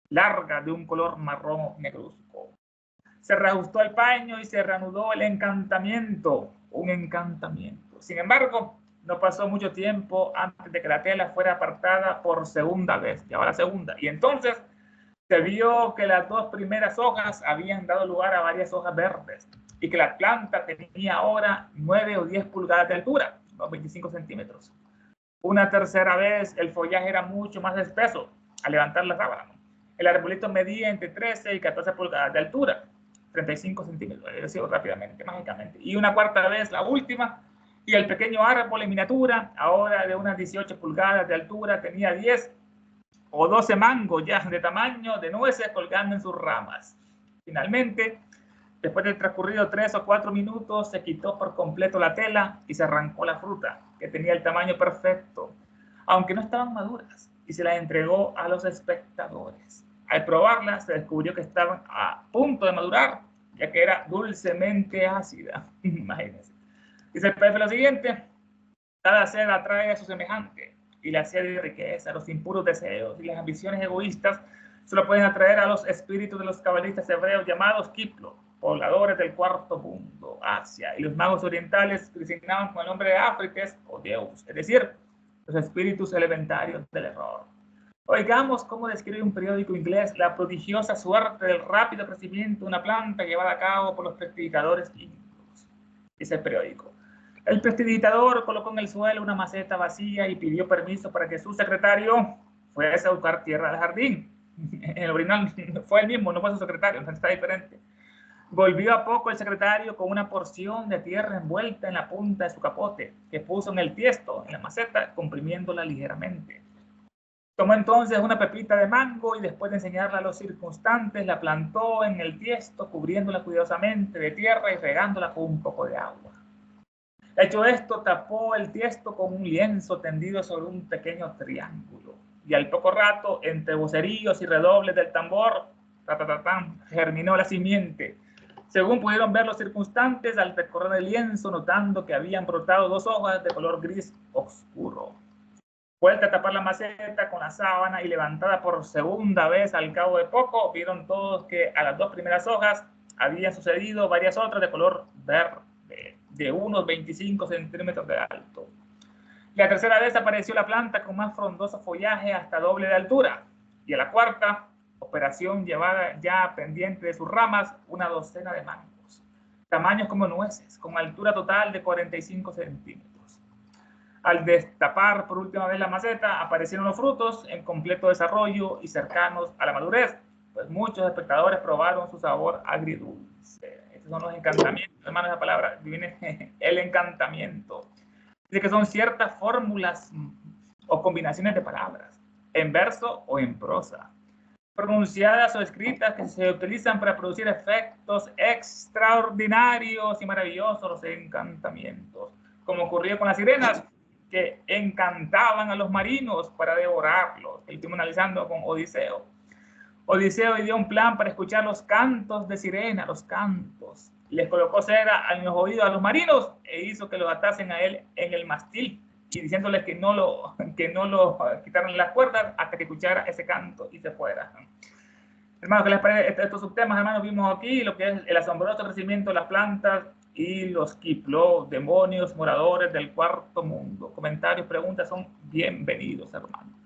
S1: largas de un color marrón negruzco. Se reajustó el paño y se reanudó el encantamiento, un encantamiento. Sin embargo, no pasó mucho tiempo antes de que la tela fuera apartada por segunda vez, ya va la segunda. Y entonces se vio que las 2 primeras hojas habían dado lugar a varias hojas verdes y que la planta tenía ahora 9 o 10 pulgadas de altura, unos 25 centímetros. Una tercera vez el follaje era mucho más espeso al levantar la sábana. El arbolito medía entre 13 y 14 pulgadas de altura, 35 centímetros, he decidido rápidamente, mágicamente. Y una cuarta vez, la última, y el pequeño árbol en miniatura, ahora de unas 18 pulgadas de altura, tenía 10 o 12 mangos ya de tamaño de nueces colgando en sus ramas. Finalmente, después de transcurrido 3 o 4 minutos, se quitó por completo la tela y se arrancó la fruta, que tenía el tamaño perfecto, aunque no estaban maduras, y se las entregó a los espectadores. Al probarlas, se descubrió que estaban a punto de madurar, ya que era dulcemente ácida. Imagínense. Dice el PDF lo siguiente: cada ser atrae a su semejante, y la sed de riqueza, los impuros deseos y las ambiciones egoístas solo pueden atraer a los espíritus de los cabalistas hebreos llamados Kiplo, pobladores del cuarto mundo, Asia, y los magos orientales designaban con el nombre de Afriques o Deus, es decir, los espíritus elementarios del error. Oigamos cómo describe un periódico inglés la prodigiosa suerte del rápido crecimiento de una planta llevada a cabo por los predicadores indios. Dice el periódico: El prestidigitador colocó en el suelo una maceta vacía y pidió permiso para que su secretario fuese a buscar tierra del jardín. En el original fue el mismo, no fue su secretario, está diferente. Volvió a poco el secretario con una porción de tierra envuelta en la punta de su capote, que puso en el tiesto, en la maceta, comprimiéndola ligeramente. Tomó entonces una pepita de mango y después de enseñarla a los circunstantes, la plantó en el tiesto, cubriéndola cuidadosamente de tierra y regándola con un poco de agua. Hecho esto, tapó el tiesto con un lienzo tendido sobre un pequeño triángulo. Y al poco rato, entre voceríos y redobles del tambor, germinó la simiente. Según pudieron ver los circunstantes al recorrer el lienzo, notando que habían brotado 2 hojas de color gris oscuro. Vuelta a tapar la maceta con la sábana y levantada por segunda vez al cabo de poco, vieron todos que a las 2 primeras hojas habían sucedido varias otras de color verde, de unos 25 centímetros de alto. La tercera vez apareció la planta con más frondoso follaje hasta doble de altura, y a la cuarta operación llevada ya pendiente de sus ramas una docena de mangos, tamaños como nueces, con altura total de 45 centímetros. Al destapar por última vez la maceta, aparecieron los frutos en completo desarrollo y cercanos a la madurez, pues muchos espectadores probaron su sabor agridulce. Estos son los encantamientos, hermanos, la palabra, viene el encantamiento. Dice que son ciertas fórmulas o combinaciones de palabras, en verso o en prosa, pronunciadas o escritas que se utilizan para producir efectos extraordinarios y maravillosos, los encantamientos, como ocurrió con las sirenas, que encantaban a los marinos para devorarlos. Estuvimos analizando con Odiseo. Odiseo dio un plan para escuchar los cantos de sirena, los cantos. Les colocó cera en los oídos a los marinos e hizo que los atasen a él en el mastil y diciéndoles que no lo quitaran las cuerdas hasta que escuchara ese canto y se fuera. Hermanos, ¿qué les parece estos subtemas? Hermanos, vimos aquí lo que es el asombroso crecimiento de las plantas y los Kipló, demonios moradores del cuarto mundo. Comentarios, preguntas son bienvenidos, hermanos.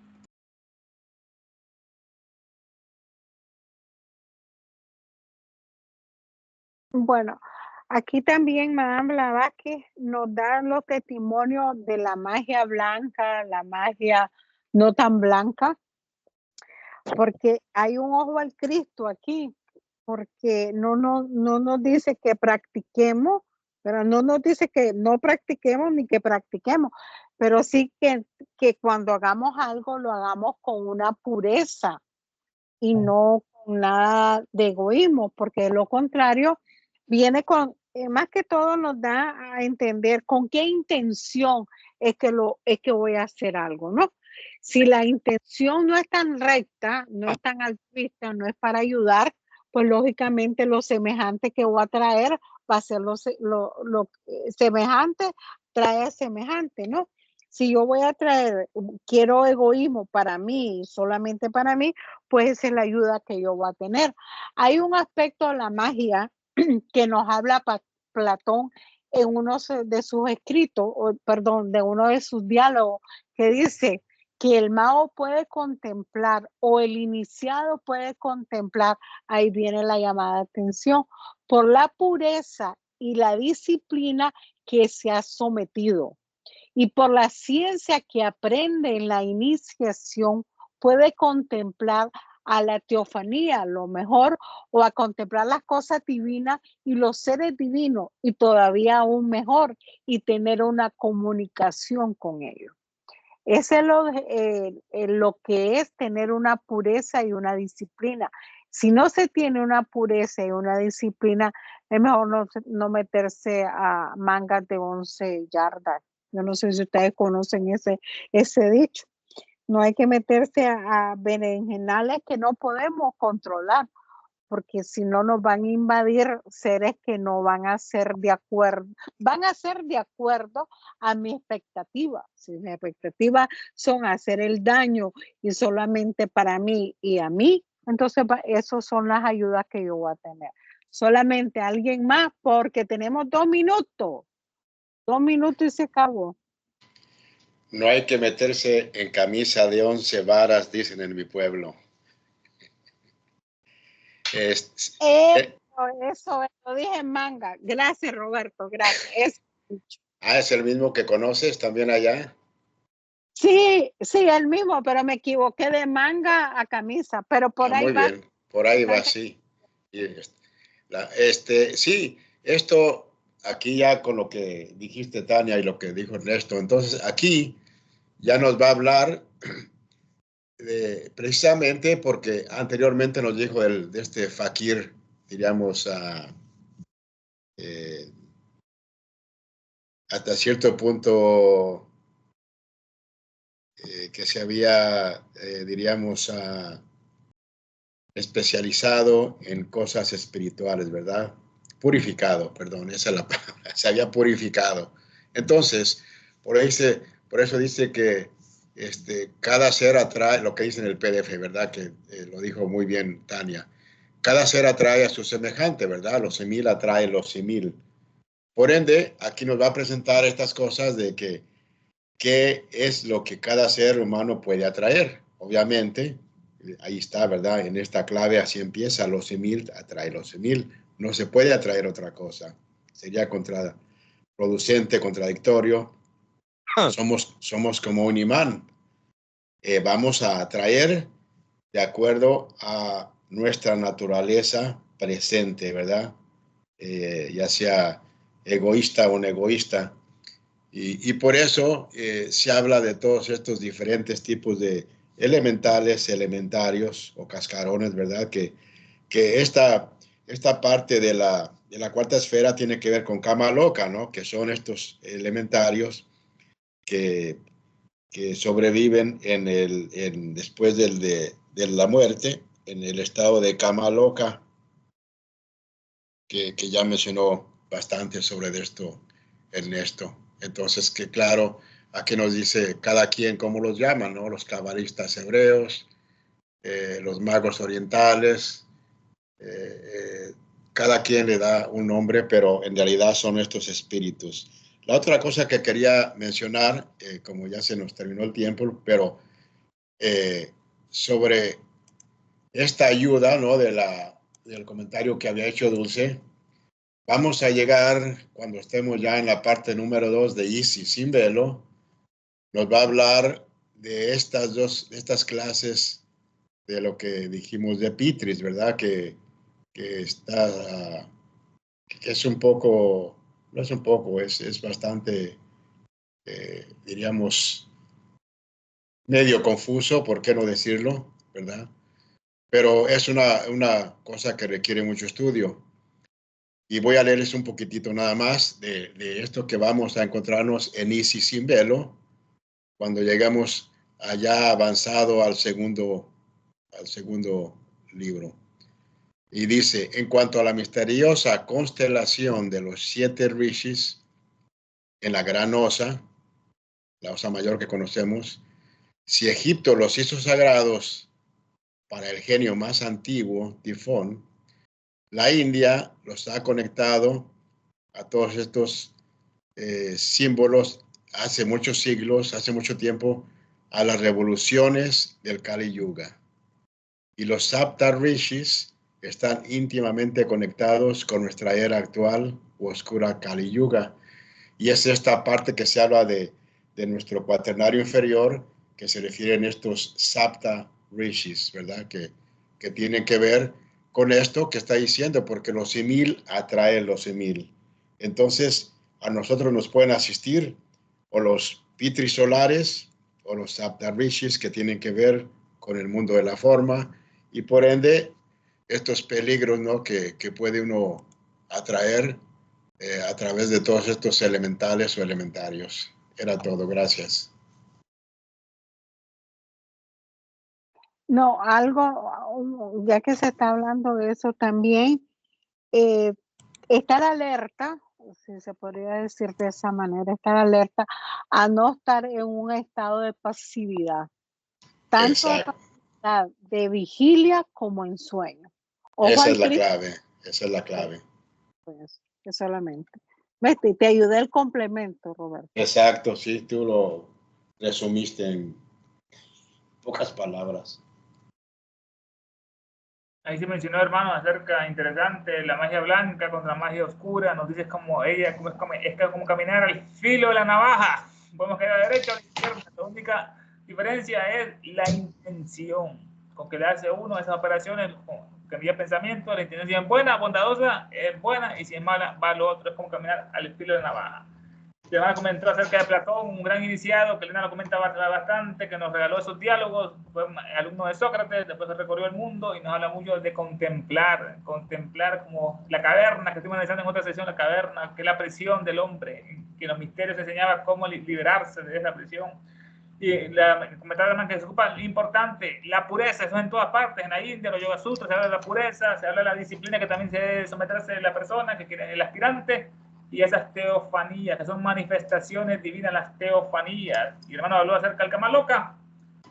S2: Bueno, aquí también Madame Blavatsky nos da los testimonios de la magia blanca, la magia no tan blanca, porque hay un ojo al Cristo aquí, porque no nos dice que practiquemos, pero no nos dice que no practiquemos ni que practiquemos, pero sí que cuando hagamos algo lo hagamos con una pureza y no con nada de egoísmo, porque de lo contrario viene con, más que todo nos da a entender con qué intención es que voy a hacer algo, ¿no? Si la intención no es tan recta, no es tan altruista, no es para ayudar, pues lógicamente lo semejante que voy a traer va a ser lo semejante, trae semejante, ¿no? Si yo voy a traer, quiero egoísmo para mí, solamente para mí, pues esa es la ayuda que yo voy a tener. Hay un aspecto de la magia que nos habla Platón en uno de sus escritos, de uno de sus diálogos, que dice que el mago puede contemplar o el iniciado puede contemplar, ahí viene la llamada de atención, por la pureza y la disciplina que se ha sometido. Y por la ciencia que aprende en la iniciación, puede contemplar a la teofanía, lo mejor, o a contemplar las cosas divinas y los seres divinos, y todavía aún mejor, y tener una comunicación con ellos. Ese es lo que es tener una pureza y una disciplina. Si no se tiene una pureza y una disciplina, es mejor no meterse a mangas de 11 yardas. Yo no sé si ustedes conocen ese dicho. No hay que meterse a berenjenales que no podemos controlar, porque si no nos van a invadir seres que no van a ser de acuerdo, van a ser de acuerdo a mi expectativa. Si mis expectativas son hacer el daño y solamente para mí y a mí, entonces esas son las ayudas que yo voy a tener. Solamente alguien más, porque tenemos 2 minutos. 2 minutos y se acabó.
S3: No hay que meterse en camisa de 11 varas, dicen en mi pueblo.
S2: Eso lo dije en manga. Gracias, Roberto, gracias.
S3: Ah, es el mismo que conoces también allá.
S2: Sí, sí, el mismo, pero me equivoqué de manga a camisa, pero por ahí
S3: Muy
S2: va.
S3: bien, por ahí va, sí. Y sí, esto aquí ya con lo que dijiste, Tania, y lo que dijo Ernesto, entonces aquí ya nos va a hablar precisamente porque anteriormente nos dijo de este fakir, diríamos, eh, hasta cierto punto que se había, diríamos, especializado en cosas espirituales, ¿verdad? Purificado, perdón, esa es la palabra, se había purificado. Entonces, por eso dice que cada ser atrae, lo que dice en el PDF, ¿verdad? Que lo dijo muy bien Tania. Cada ser atrae a su semejante, ¿verdad? Los simil atrae los simil. Por ende, aquí nos va a presentar estas cosas de que qué es lo que cada ser humano puede atraer. Obviamente, ahí está, ¿verdad? En esta clave así empieza, los simil atrae los simil. No se puede atraer otra cosa. Sería contraproducente, contradictorio. Somos como un imán. Vamos a atraer de acuerdo a nuestra naturaleza presente, ¿verdad? Ya sea egoísta o no egoísta. Y por eso se habla de todos estos diferentes tipos de elementales, elementarios o cascarones, ¿verdad? Que esta parte de la cuarta esfera tiene que ver con Kama Loka, ¿no? Que son estos elementarios que, que sobreviven después de la muerte, en el estado de Kama Loka, que ya mencionó bastante sobre esto Ernesto. Entonces, que claro, aquí nos dice cada quien cómo los llaman, ¿no? Los cabalistas hebreos, los magos orientales, cada quien le da un nombre, pero en realidad son estos espíritus. La otra cosa que quería mencionar, como ya se nos terminó el tiempo, pero sobre esta ayuda, ¿no? Del comentario que había hecho Dulce, vamos a llegar cuando estemos ya en la parte número 2 de Easy sin velo. Nos va a hablar de estas clases de lo que dijimos de Pitris, ¿verdad? Que está, que es un poco, no es un poco, es bastante, diríamos, medio confuso, ¿por qué no decirlo? ¿Verdad? Pero es una cosa que requiere mucho estudio. Y voy a leerles un poquitito nada más de esto que vamos a encontrarnos en Easy sin velo, cuando llegamos allá avanzado al segundo libro. Y dice, en cuanto a la misteriosa constelación de los 7 rishis en la gran osa, la osa mayor que conocemos, si Egipto los hizo sagrados para el genio más antiguo, Tifón, la India los ha conectado a todos estos símbolos hace muchos siglos, hace mucho tiempo, a las revoluciones del Kali Yuga. Y los Sapta Rishis están íntimamente conectados con nuestra era actual, o oscura Kali Yuga. Y es esta parte que se habla de nuestro cuaternario inferior, que se refieren a estos Sapta Rishis, ¿verdad? Que tienen que ver con esto que está diciendo, porque los simil atraen los simil. Entonces, a nosotros nos pueden asistir o los pitris solares o los Sapta Rishis que tienen que ver con el mundo de la forma y por ende estos peligros, ¿no? que puede uno atraer a través de todos estos elementales o elementarios. Era todo, gracias.
S2: No, algo, ya que se está hablando de eso también, estar alerta, si se podría decir de esa manera, estar alerta a no estar en un estado de pasividad, tanto de pasividad de vigilia como en sueño.
S3: Ojo, esa es la clave, esa es la clave.
S2: Pues, que solamente. Te ayudé el complemento, Roberto.
S3: Exacto, sí, tú lo resumiste en pocas palabras.
S1: Ahí se mencionó, hermano, acerca interesante, la magia blanca contra la magia oscura. Nos dice como ella, es como caminar al filo de la navaja. Podemos caer a la derecha o a la izquierda. La única diferencia es la intención con que le hace uno esas operaciones, que envía pensamiento. La intención, si es buena, bondadosa, es buena, y si es mala, va lo otro. Es como caminar al filo de la navaja. Elena comentó acerca de Platón, un gran iniciado, que Elena lo comenta bastante, que nos regaló esos diálogos, fue alumno de Sócrates, después se recorrió el mundo y nos habla mucho de contemplar como la caverna, que estuvimos analizando en otra sesión, la caverna, que es la prisión del hombre, que los misterios enseñaba cómo liberarse de esa prisión. Y comentaba además que se ocupa importante, la pureza, eso en todas partes, en la India, los Yoga Sutras, se habla de la pureza, se habla de la disciplina que también se debe someterse de la persona, que quiere el aspirante, y esas teofanías, que son manifestaciones divinas, las teofanías. Y el hermano habló acerca del Kama Loka.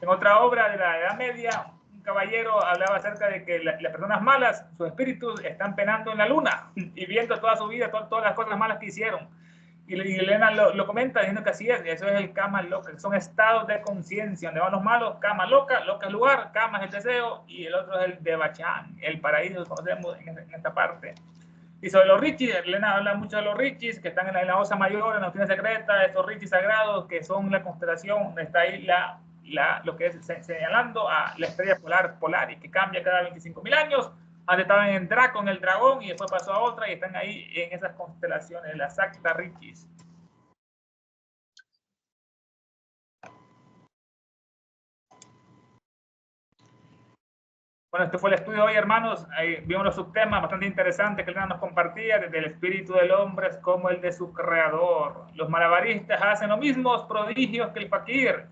S1: En otra obra de la Edad Media, un caballero hablaba acerca de que las personas malas, sus espíritus, están penando en la luna y viendo toda su vida, todas las cosas malas que hicieron. Y Elena lo comenta diciendo que así es, eso es el Kama Loka, son estados de conciencia, donde van los malos, Kama Loka, Loka es lugar, Kama es el deseo, y el otro es el Devachan, el paraíso, lo conocemos en esta parte. Y sobre los Richis, Elena habla mucho de los Richis, que están en la Osa Mayor, en la Oficina Secreta, estos Richis sagrados, que son la constelación, está ahí lo que es señalando a la estrella polar Polaris, que cambia cada 25.000 años. Antes estaban en Draco, en el dragón, y después pasó a otra, y están ahí en esas constelaciones, las Acta Richis. Bueno, este fue el estudio de hoy, hermanos. Ahí vimos los subtemas bastante interesantes que Elena nos compartía, desde el espíritu del hombre como el de su creador. Los malabaristas hacen los mismos prodigios que el fakir.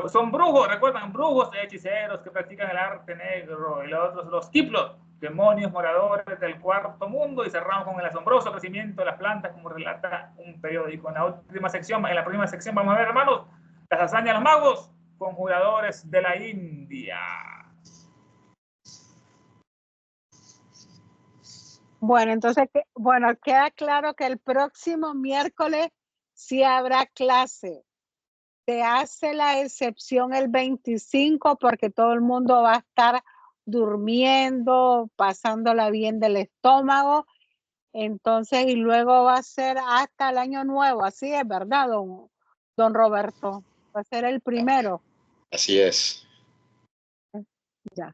S1: Son brujos, recuerdan, brujos hechiceros que practican el arte negro. Y los otros, los kiplos, demonios moradores del cuarto mundo. Y cerramos con el asombroso crecimiento de las plantas, como relata un periódico. En la próxima sección vamos a ver, hermanos, las hazañas de los magos, conjuradores de la India.
S2: Bueno, entonces, queda claro que el próximo miércoles sí habrá clase. Se hace la excepción el 25 porque todo el mundo va a estar durmiendo, pasándola bien del estómago. Entonces, y luego va a ser hasta el año nuevo. Así es, ¿verdad, don Roberto? Va a ser el primero.
S3: Así es.
S2: Ya.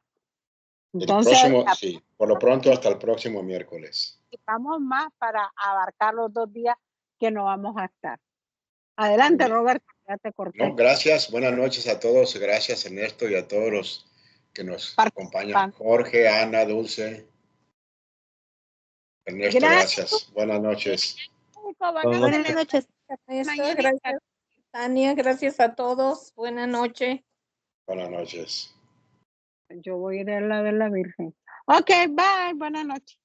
S3: Entonces, el próximo, sí, por lo pronto hasta el próximo miércoles.
S2: Vamos más para abarcar los 2 días que no vamos a estar. Adelante, Roberto, ya te corté.
S3: No, gracias, buenas noches a todos, gracias Ernesto y a todos los que nos acompañan. Jorge, Ana, Dulce. Ernesto, gracias. Buenas noches.
S4: Buenas noches, Ernesto, gracias. Tania, gracias a todos. Buenas noches.
S3: Buenas noches.
S2: Yo voy a ir a la de la Virgen. Ok, bye, buenas noches.